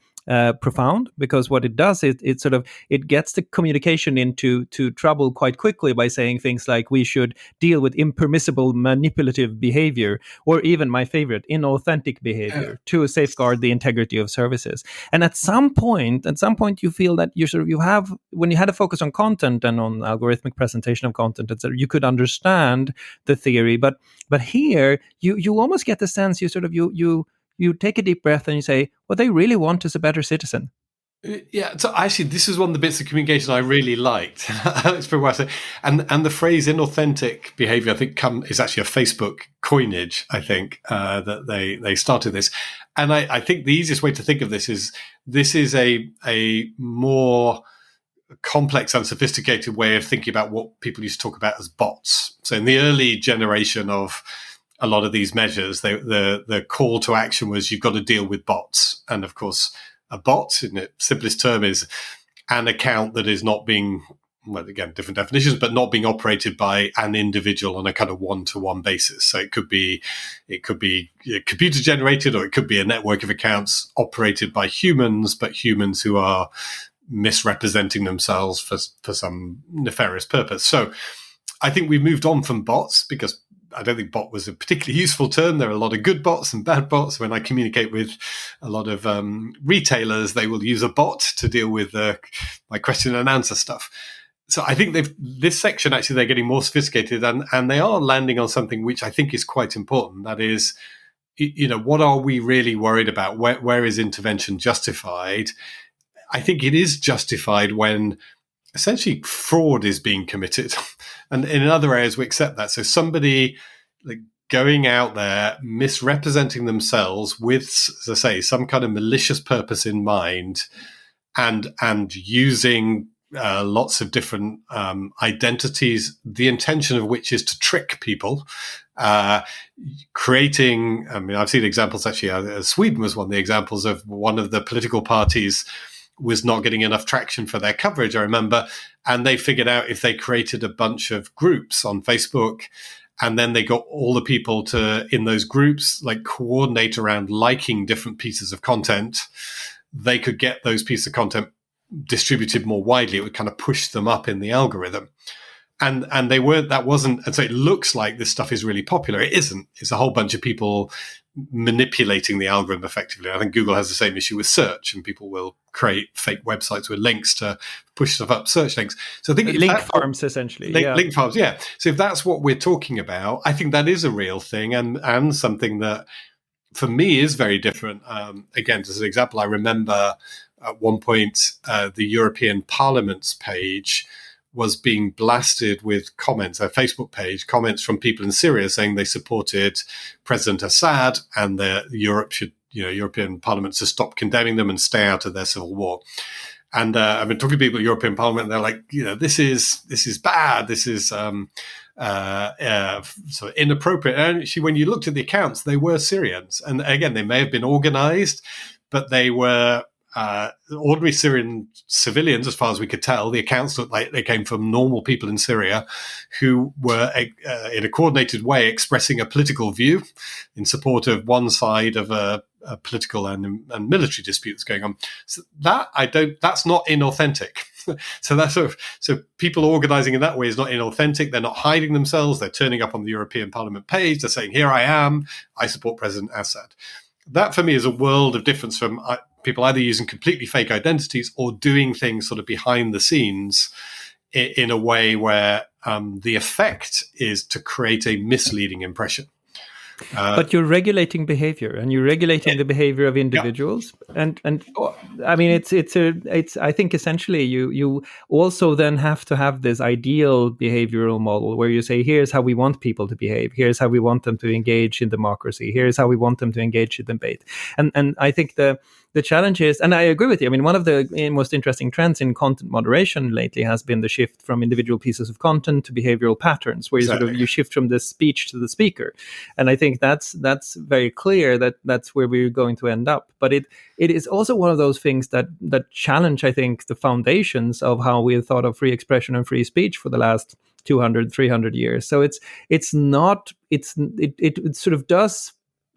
profound, because what it does is it gets the communication into trouble quite quickly by saying things like we should deal with impermissible manipulative behavior, or even my favorite, inauthentic behavior, to safeguard the integrity of services. And at some point you feel that you have, when you had a focus on content and on algorithmic presentation of content, etc., you could understand the theory, but here you almost get the sense you take a deep breath and you say, what they really want is a better citizen. Yeah, so actually, this is one of the bits of communication I really liked. That's pretty well said. And the phrase inauthentic behavior, I think, is actually a Facebook coinage, I think, that they started this. And I think the easiest way to think of this is a more complex and sophisticated way of thinking about what people used to talk about as bots. So in the early generation of a lot of these measures, the call to action was you've got to deal with bots. And of course, a bot, in its simplest term, is an account that is not being, well, again, different definitions, but not being operated by an individual on a kind of one-to-one basis. So it could be computer generated, or it could be a network of accounts operated by humans, but humans who are misrepresenting themselves for some nefarious purpose. So I think we've moved on from bots, because I don't think bot was a particularly useful term. There are a lot of good bots and bad bots. When I communicate with a lot of retailers, they will use a bot to deal with my question and answer stuff. So I think this section, actually, they're getting more sophisticated, and they are landing on something which I think is quite important. That is, what are we really worried about? Where is intervention justified? I think it is justified when essentially fraud is being committed. And in other areas, we accept that. So somebody like going out there, misrepresenting themselves with, as I say, some kind of malicious purpose in mind, and using lots of different identities, the intention of which is to trick people, creating, I mean, I've seen examples actually, Sweden was one of the examples of one of the political parties was not getting enough traction for their coverage, I remember, and they figured out if they created a bunch of groups on Facebook, and then they got all the people to, in those groups, like coordinate around liking different pieces of content, they could get those pieces of content distributed more widely. It would kind of push them up in the algorithm. And they weren't, that wasn't, and so it looks like this stuff is really popular. It isn't. It's a whole bunch of people manipulating the algorithm effectively. I think Google has the same issue with search, and people will create fake websites with links to push stuff up search links. So I think link farms, essentially. Link farms, yeah. So if that's what we're talking about, I think that is a real thing, and something that for me is very different. Again, as an example, I remember at one point the European Parliament's page was being blasted with comments, a Facebook page, comments from people in Syria saying they supported President Assad and the European Parliament to stop condemning them and stay out of their civil war. And I've been talking to people at European Parliament, and they're like, this is bad. This is sort of inappropriate. And actually, when you looked at the accounts, they were Syrians. And again, they may have been organized, but they were ordinary Syrian civilians, as far as we could tell. The accounts looked like they came from normal people in Syria who were, in a coordinated way, expressing a political view in support of one side of a political and military dispute that's going on. So that's not inauthentic. So people organizing in that way is not inauthentic. They're not hiding themselves. They're turning up on the European Parliament page. They're saying, here I am. I support President Assad. That for me is a world of difference from people either using completely fake identities or doing things sort of behind the scenes in a way where the effect is to create a misleading impression. But you're regulating behavior, and you're regulating the behavior of individuals, and I mean it's I think essentially you also then have to have this ideal behavioral model where you say, here's how we want people to behave, here's how we want them to engage in democracy, here's how we want them to engage in debate, and I think the challenge is, and I agree with you, I mean, one of the most interesting trends in content moderation lately has been the shift from individual pieces of content to behavioral patterns, where you shift from the speech to the speaker. And I think that's very clear that that's where we're going to end up. But it is also one of those things that challenge, I think, the foundations of how we have thought of free expression and free speech for the last 200, 300 years. So it sort of does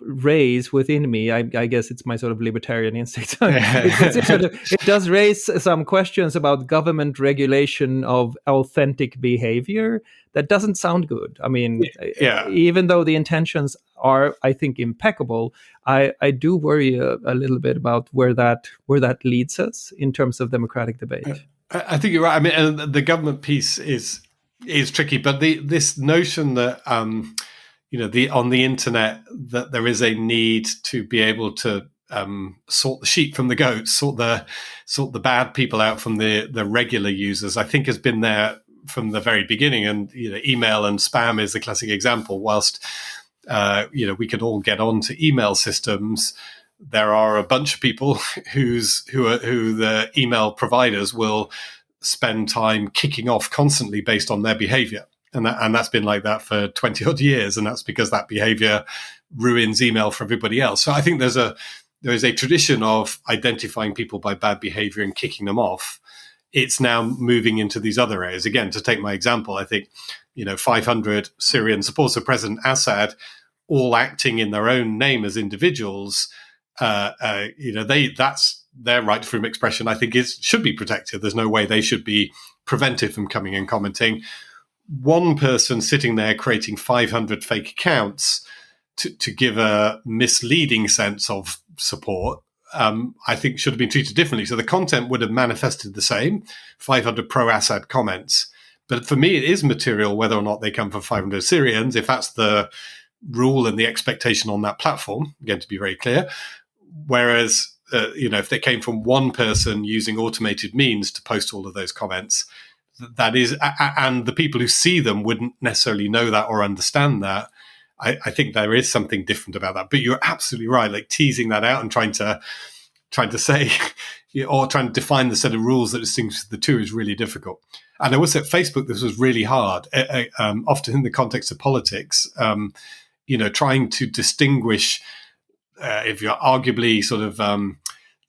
raise within me, I guess it's my sort of libertarian instinct. It does raise some questions about government regulation of authentic behavior that doesn't sound good. I mean, even though the intentions are, I think, impeccable, I do worry a little bit about where that leads us in terms of democratic debate. I think you're right. I mean, and the government piece is tricky, but this notion that on the internet, that there is a need to be able to sort the sheep from the goats, sort the bad people out from the regular users, I think has been there from the very beginning. And email and spam is the classic example. Whilst we can all get onto email systems, there are a bunch of people who the email providers will spend time kicking off constantly based on their behavior. And that's been like that for 20 odd years. And that's because that behavior ruins email for everybody else. So I think there is a tradition of identifying people by bad behavior and kicking them off. It's now moving into these other areas. Again, to take my example, I think, 500 Syrian supporters of President Assad, all acting in their own name as individuals, that's their right to freedom of expression, I think should be protected. There's no way they should be prevented from coming and commenting. One person sitting there creating 500 fake accounts to give a misleading sense of support, I think should have been treated differently. So the content would have manifested the same, 500 pro-Assad comments. But for me, it is material whether or not they come from 500 Syrians, if that's the rule and the expectation on that platform, again, to be very clear. Whereas if they came from one person using automated means to post all of those comments, that is, and the people who see them wouldn't necessarily know that or understand that. I think there is something different about that. But you're absolutely right. Like teasing that out and trying to say, or trying to define the set of rules that distinguish the two is really difficult. And I will say at Facebook, this was really hard, often in the context of politics, trying to distinguish if you're arguably sort of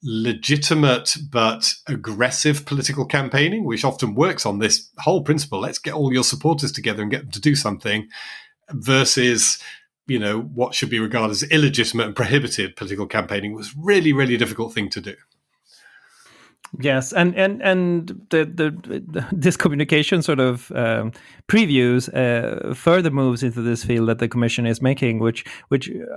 legitimate but aggressive political campaigning, which often works on this whole principle, let's get all your supporters together and get them to do something, versus what should be regarded as illegitimate and prohibited political campaigning, was really, really difficult thing to do. Yes, and this communication sort of previews further moves into this field that the Commission is making, which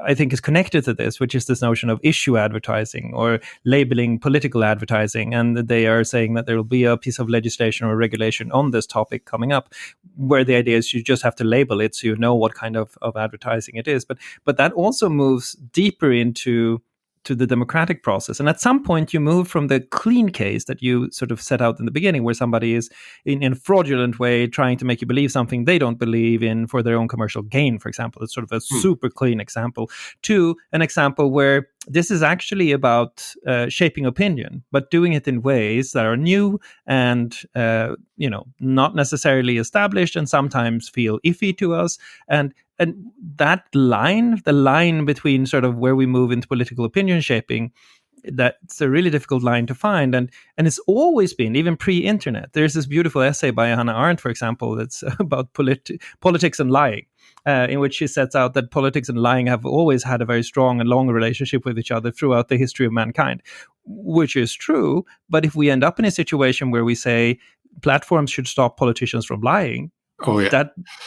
I think is connected to this, which is this notion of issue advertising or labeling political advertising. And they are saying that there will be a piece of legislation or regulation on this topic coming up, where the idea is you just have to label it so you know what kind of advertising it is. But that also moves deeper into the democratic process. And at some point you move from the clean case that you sort of set out in the beginning, where somebody is in a fraudulent way trying to make you believe something they don't believe in for their own commercial gain, for example. It's sort of a super clean example, to an example where this is actually about shaping opinion, but doing it in ways that are new and not necessarily established, and sometimes feel iffy to us. And that line, the line between sort of where we move into political opinion shaping, that's a really difficult line to find. And it's always been, even pre-internet. There's this beautiful essay by Hannah Arendt, for example, that's about politics and lying, in which she sets out that politics and lying have always had a very strong and long relationship with each other throughout the history of mankind, which is true. But if we end up in a situation where we say platforms should stop politicians from lying,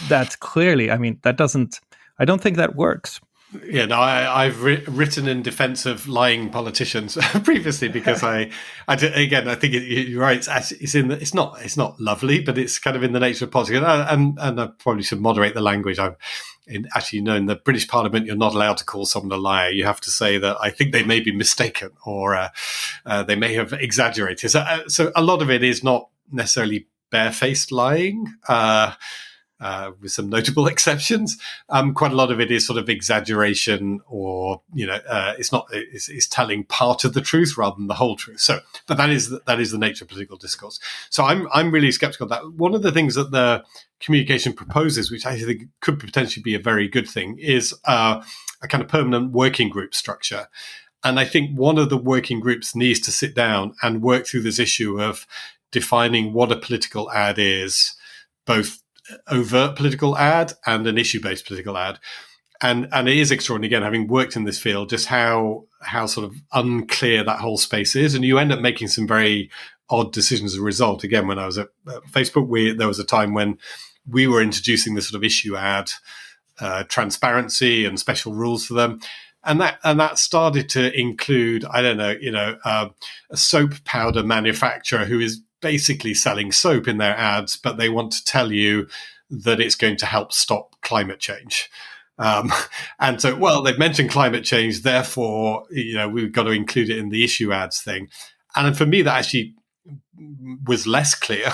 that's clearly, I don't think that works. Yeah, no, I've written in defense of lying politicians previously, because I think you're right. It's not lovely, but it's kind of in the nature of politics. And I probably should moderate the language. In the British Parliament, you're not allowed to call someone a liar. You have to say that I think they may be mistaken, or they may have exaggerated. So a lot of it is not necessarily barefaced lying, with some notable exceptions. Quite a lot of it is sort of exaggeration, or it's telling part of the truth rather than the whole truth. So, but that is the nature of political discourse. So I'm really skeptical of that. One of the things that the communication proposes, which I think could potentially be a very good thing, is a kind of permanent working group structure. And I think one of the working groups needs to sit down and work through this issue of defining what a political ad is, both overt political ad and an issue-based political ad. And it is extraordinary, again, having worked in this field, just how sort of unclear that whole space is. And you end up making some very odd decisions as a result. Again, when I was at Facebook, there was a time when we were introducing this sort of issue ad transparency and special rules for them. And that started to include, a soap powder manufacturer who is basically selling soap in their ads, but they want to tell you that it's going to help stop climate change. And so, well, they've mentioned climate change, therefore, we've got to include it in the issue ads thing. And for me, that actually was less clear.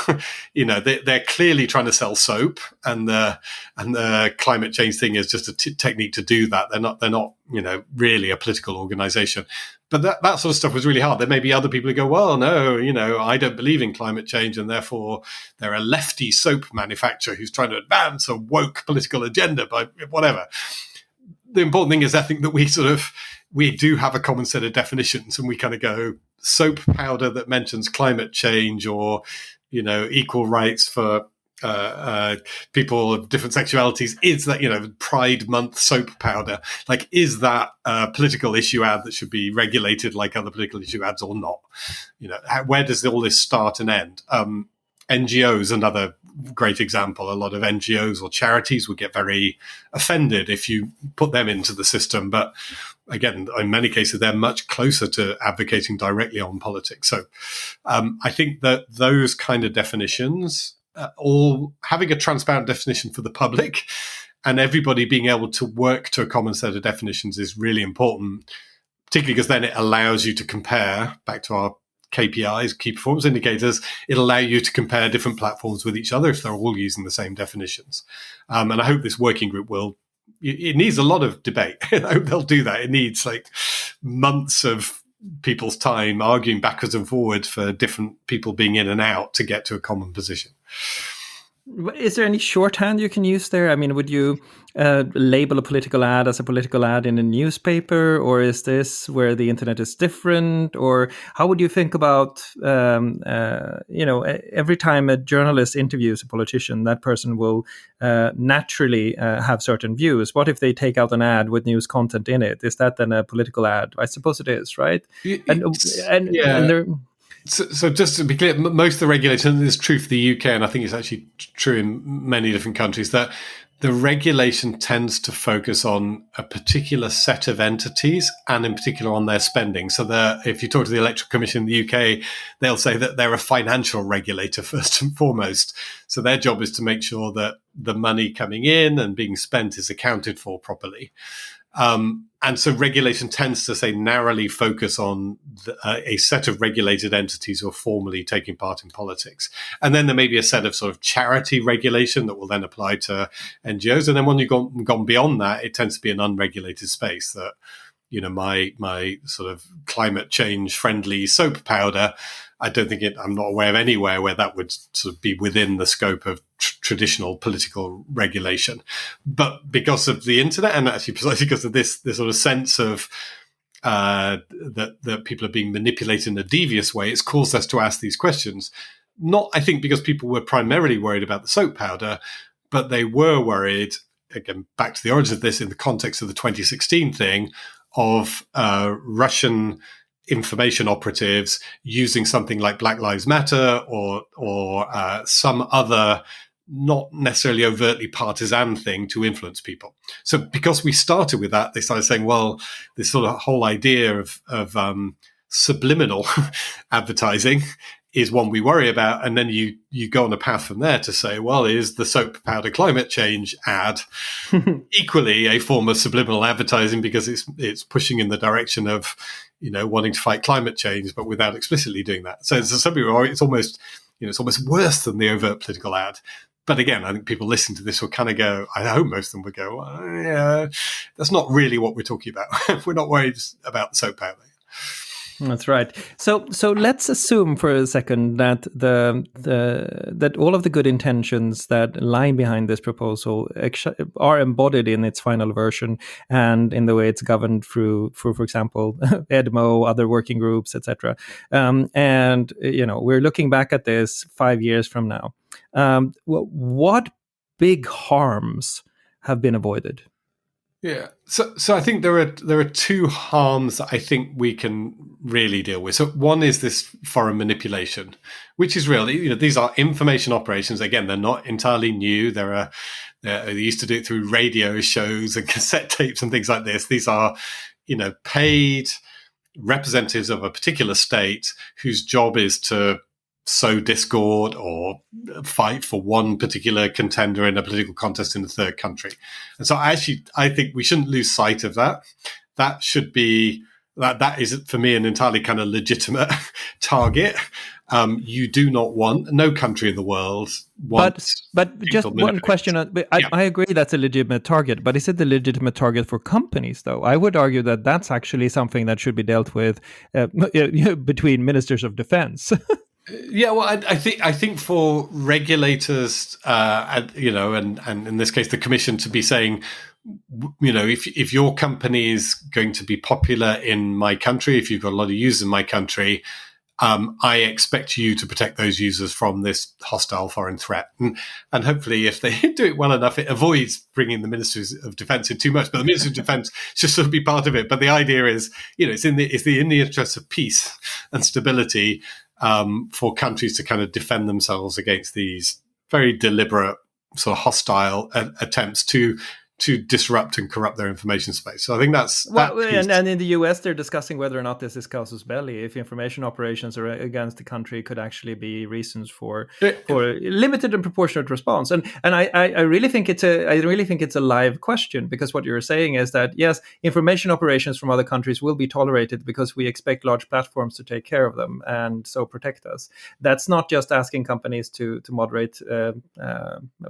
They're clearly trying to sell soap, and the climate change thing is just a technique to do that. They're not really a political organization. But that sort of stuff was really hard. There may be other people who go, well, no, I don't believe in climate change, and therefore they're a lefty soap manufacturer who's trying to advance a woke political agenda by whatever. The important thing is, I think that we do have a common set of definitions, and we kind of go, soap powder that mentions climate change, or equal rights for people of different sexualities, is that Pride Month soap powder, like, is that a political issue ad that should be regulated like other political issue ads, or not? Where does all this start and end? NGOs, another great example. A lot of NGOs or charities would get very offended if you put them into the system, but again, in many cases, they're much closer to advocating directly on politics. So I think that those kind of definitions, all having a transparent definition for the public and everybody being able to work to a common set of definitions, is really important. particularly because then it allows you to compare, back to our KPIs, key performance indicators, it'll allow you to compare different platforms with each other if they're all using the same definitions. And I hope this working group it needs a lot of debate. I hope they'll do that. It needs like months of people's time arguing backwards and forwards for different people being in and out to get to a common position. Is there any shorthand you can use there? I mean, would you label a political ad as a political ad in a newspaper, or is this where the internet is different? Or how would you think about, every time a journalist interviews a politician, that person will naturally have certain views. What if they take out an ad with news content in it? Is that then a political ad? I suppose it is, right? And there. So just to be clear, most of the regulation is true for the UK, and I think it's actually true in many different countries, that the regulation tends to focus on a particular set of entities and in particular on their spending. So if you talk to the Electoral Commission in the UK, they'll say that they're a financial regulator first and foremost. So their job is to make sure that the money coming in and being spent is accounted for properly. And so regulation tends to say narrowly focus on a set of regulated entities who are formally taking part in politics. And then there may be a set of sort of charity regulation that will then apply to NGOs. And then when you've gone beyond that, it tends to be an unregulated space that, my sort of climate change friendly soap powder, I don't think I'm not aware of anywhere where that would sort of be within the scope of traditional political regulation. But because of the internet, and actually precisely because of this sort of sense of that people are being manipulated in a devious way, it's caused us to ask these questions. Not, I think, because people were primarily worried about the soap powder, but they were worried, again, back to the origin of this in the context of the 2016 thing, of Russian information operatives using something like Black Lives Matter or some other not necessarily overtly partisan thing to influence people. So because we started with that, they started saying, well, this sort of whole idea of subliminal advertising is one we worry about. And then you go on a path from there to say, well, is the soap powder climate change ad equally a form of subliminal advertising because it's pushing in the direction of, wanting to fight climate change, but without explicitly doing that. So some people, it's almost worse than the overt political ad. But again, I think people listening to this will kind of go, I hope most of them will go, well, yeah, that's not really what we're talking about. We're not worried about soap powder. That's right. So let's assume for a second that that all of the good intentions that lie behind this proposal are embodied in its final version and in the way it's governed through, for example, EDMO, other working groups, etc. And we're looking back at this 5 years from now. What big harms have been avoided? Yeah. So I think there are two harms that I think we can really deal with. So one is this foreign manipulation, which is real. These are information operations. Again, they're not entirely new. They used to do it through radio shows and cassette tapes and things like this. These are, paid representatives of a particular state whose job is to sow discord or fight for one particular contender in a political contest in a third country. And so I think we shouldn't lose sight of that. That should be, that is for me an entirely kind of legitimate target. You do not want, no country in the world wants. But just one question. I agree that's a legitimate target, but is it the legitimate target for companies, though? I would argue that that's actually something that should be dealt with between ministers of defense. Yeah, well, I think for regulators, and in this case, the Commission to be saying, if your company is going to be popular in my country, if you've got a lot of users in my country, I expect you to protect those users from this hostile foreign threat. And hopefully, if they do it well enough, it avoids bringing the Ministers of Defence in too much. But the Minister of Defence should sort of be part of it. But the idea is, it's in the interest of peace and stability. For countries to kind of defend themselves against these very deliberate sort of hostile attempts to to disrupt and corrupt their information space. So I think that's and in the US, they're discussing whether or not this is casus belli. If information operations are against the country, could actually be reasons for limited and proportionate response. And I really think it's a live question, because what you're saying is that yes, information operations from other countries will be tolerated because we expect large platforms to take care of them and so protect us. That's not just asking companies to moderate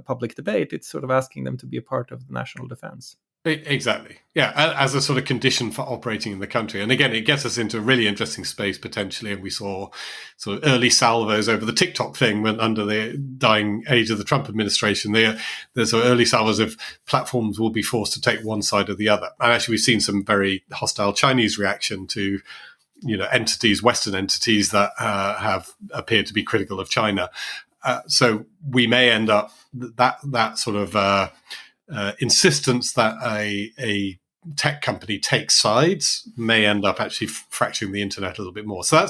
public debate. It's sort of asking them to be a part of the national defense. Exactly. Yeah, as a sort of condition for operating in the country. And again, it gets us into a really interesting space potentially. And we saw sort of early salvos over the TikTok thing when under the dying age of the Trump administration. There's early salvos of platforms will be forced to take one side or the other. And actually, we've seen some very hostile Chinese reaction to entities, Western entities that have appeared to be critical of China. So we may end up that sort of insistence that a tech company takes sides may end up actually fracturing the internet a little bit more. So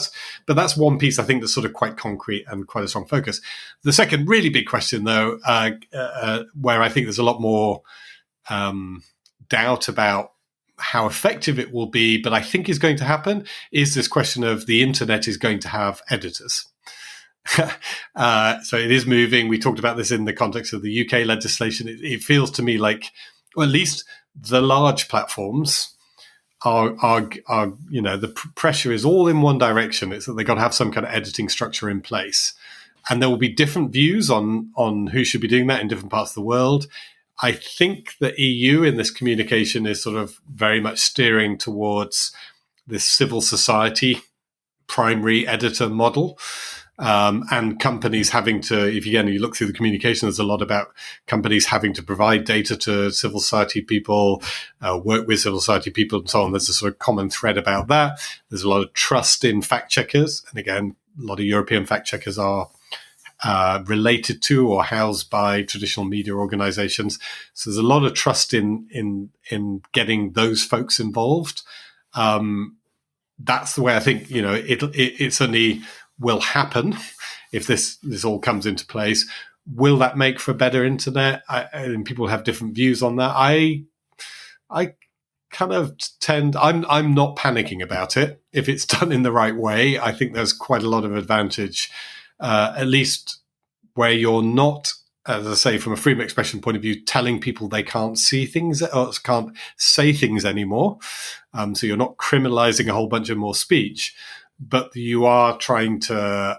that's one piece I think that's sort of quite concrete and quite a strong focus. The second really big question, though, where I think there's a lot more doubt about how effective it will be, but I think is going to happen, is this question of the internet is going to have editors. So it is moving. We talked about this in the context of the UK legislation. It feels to me like, or at least the large platforms are the pressure is all in one direction. It's that they've got to have some kind of editing structure in place, and there will be different views on who should be doing that in different parts of the world. I think the EU in this communication is sort of very much steering towards this civil society primary editor model. And companies having to, if you look through the communication, there's a lot about companies having to provide data to civil society people, work with civil society people and so on. There's a sort of common thread about that. There's a lot of trust in fact checkers. And again, a lot of European fact checkers are related to or housed by traditional media organizations. So there's a lot of trust in getting those folks involved. That's the way I think, it certainly will happen if this all comes into place. Will that make for a better internet? And people have different views on that. I kind of I'm not panicking about it. If it's done in the right way, I think there's quite a lot of advantage, at least where you're not, as I say, from a freedom of expression point of view, telling people they can't see things or can't say things anymore. So you're not criminalizing a whole bunch of more speech, but you are trying to,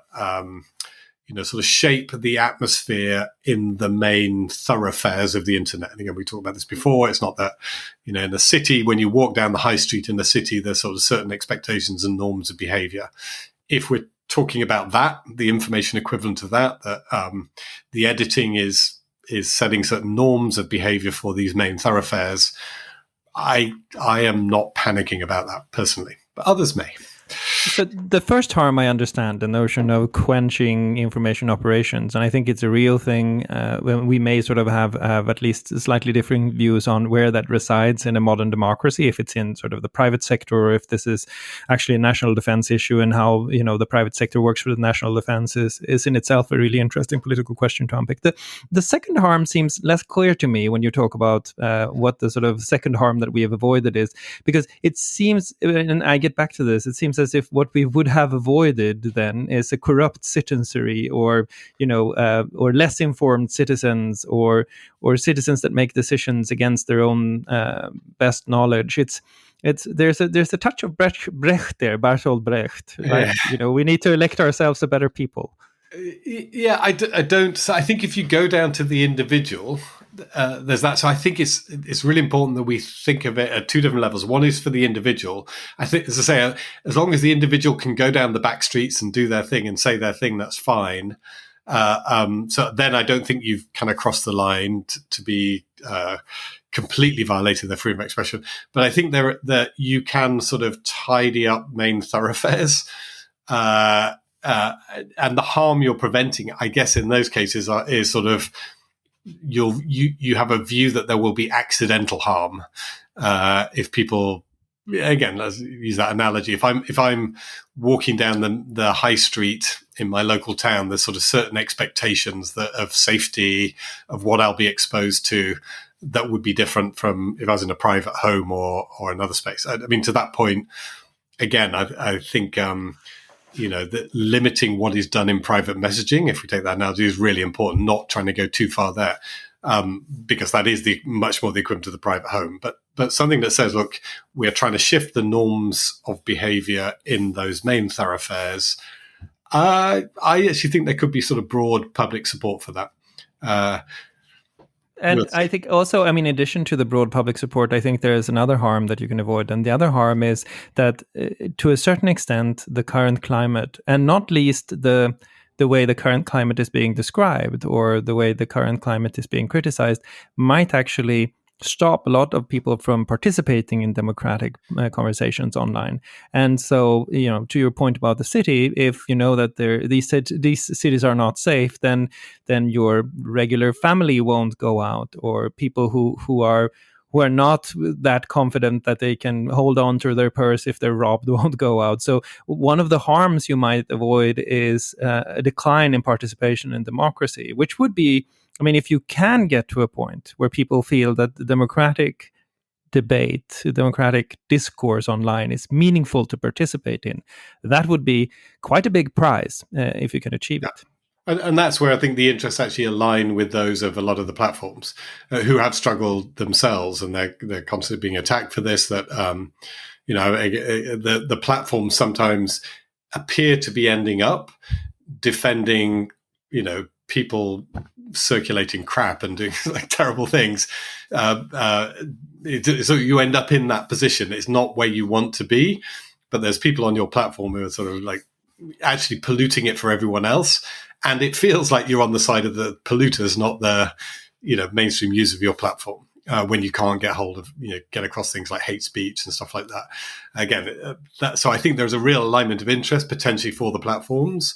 sort of shape the atmosphere in the main thoroughfares of the internet. And again, we talked about this before. It's not that, in the city, when you walk down the high street in the city, there's sort of certain expectations and norms of behavior. If we're talking about that, the information equivalent of that the editing is setting certain norms of behavior for these main thoroughfares, I am not panicking about that personally, but others may. So the first harm, I understand, the notion of quenching information operations, and I think it's a real thing. When we may sort of have at least slightly differing views on where that resides in a modern democracy, if it's in sort of the private sector or if this is actually a national defense issue, and how the private sector works with national defense is in itself a really interesting political question to unpick. The second harm seems less clear to me when you talk about what the sort of second harm that we have avoided is, because it seems, and I get back to this, it seems as if what we would have avoided then is a corrupt citizenry, or or less informed citizens, or citizens that make decisions against their own best knowledge. There's a touch of Brecht there, Bertolt Brecht. Right? We need to elect ourselves a better people. Yeah, I don't. So I think if you go down to the individual, there's that. So I think it's really important that we think of it at two different levels. One is for the individual. I think, as I say, as long as the individual can go down the back streets and do their thing and say their thing, that's fine. So then I don't think you've kind of crossed the line to be completely violating their freedom of expression. But I think that you can sort of tidy up main thoroughfares. And the harm you're preventing, I guess, in those cases is sort of you have a view that there will be accidental harm if people. Again, let's use that analogy. If I'm walking down the high street in my local town, there's sort of certain expectations of safety, of what I'll be exposed to. that would be different from if I was in a private home or another space. I mean, to that point, again, I think, that limiting what is done in private messaging, if we take that analogy, is really important, not trying to go too far there, because that is much more the equivalent of the private home. But something that says, look, we are trying to shift the norms of behavior in those main thoroughfares. I actually think there could be sort of broad public support for that. And I think also, in addition to the broad public support, I think there is another harm that you can avoid. And the other harm is that to a certain extent, the current climate, and not least the way the current climate is being described or the way the current climate is being criticized, might actually stop a lot of people from participating in democratic conversations online. And so, to your point about the city, if you know that these cities are not safe, then your regular family won't go out, or people who are not that confident that they can hold on to their purse if they're robbed won't go out. So one of the harms you might avoid is a decline in participation in democracy, which would be, if you can get to a point where people feel that the democratic debate, democratic discourse online is meaningful to participate in, that would be quite a big prize if you can achieve it. And that's where I think the interests actually align with those of a lot of the platforms who have struggled themselves, and they're constantly being attacked for this. That the platforms sometimes appear to be ending up defending, people circulating crap and doing terrible things. So you end up in that position. It's not where you want to be, but there's people on your platform who are sort of actually polluting it for everyone else. And it feels like you're on the side of the polluters, not the, mainstream use of your platform. When you can't get hold of, get across things like hate speech and stuff like that. Again, so I think there's a real alignment of interest potentially for the platforms.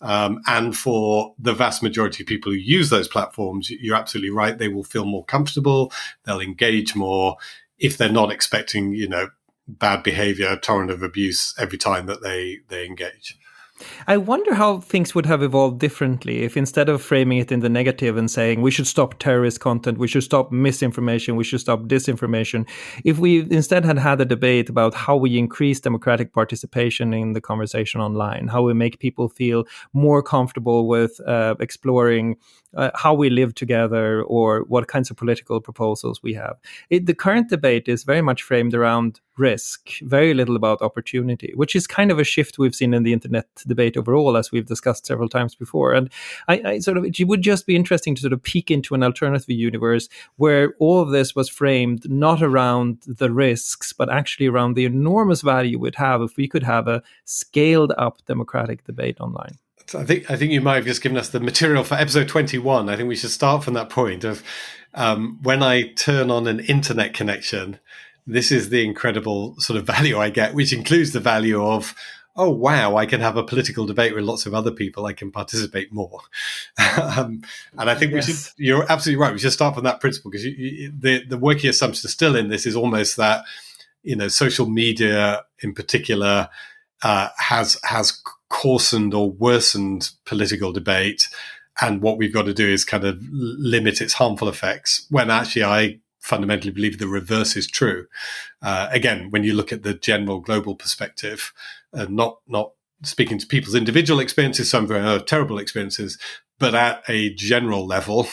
And for the vast majority of people who use those platforms, you're absolutely right. They will feel more comfortable. They'll engage more if they're not expecting, bad behavior, a torrent of abuse every time that they engage. I wonder how things would have evolved differently if, instead of framing it in the negative and saying we should stop terrorist content, we should stop misinformation, we should stop disinformation, if we instead had a debate about how we increase democratic participation in the conversation online, how we make people feel more comfortable with exploring how we live together or what kinds of political proposals we have. The current debate is very much framed around risk, very little about opportunity, which is kind of a shift we've seen in the internet debate overall, as we've discussed several times before. And it would just be interesting to sort of peek into an alternative universe where all of this was framed not around the risks, but actually around the enormous value we'd have if we could have a scaled up democratic debate online. I think you might have just given us the material for episode 21. I think we should start from that point of when I turn on an internet connection, this is the incredible sort of value I get, which includes the value of, oh, wow, I can have a political debate with lots of other people. I can participate more. And I think you're absolutely right. We should start from that principle, because the working assumption still in this is almost that, social media in particular has coarsened or worsened political debate, and what we've got to do is kind of limit its harmful effects, when actually I fundamentally believe the reverse is true. Again, when you look at the general global perspective, not speaking to people's individual experiences, some very terrible experiences, but at a general level,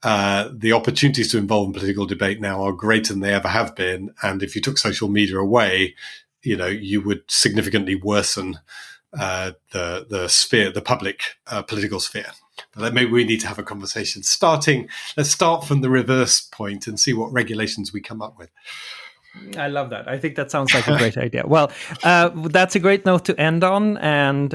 the opportunities to involve in political debate now are greater than they ever have been. And if you took social media away, you would significantly worsen the sphere, the public political sphere. But maybe we need to have a conversation. Let's start from the reverse point and see what regulations we come up with. I love that. I think that sounds like a great idea. Well, that's a great note to end on. And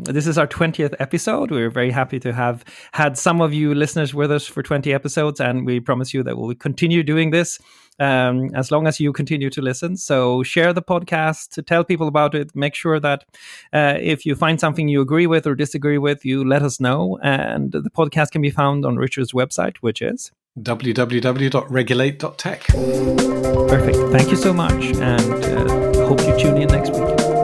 this is our 20th episode. We're very happy to have had some of you listeners with us for 20 episodes. And we promise you that we'll continue doing this as long as you continue to listen. So share the podcast, tell people about it. Make sure that if you find something you agree with or disagree with, you let us know. And the podcast can be found on Richard's website, which is www.regulate.tech. Perfect. Thank you so much, and hope you tune in next week.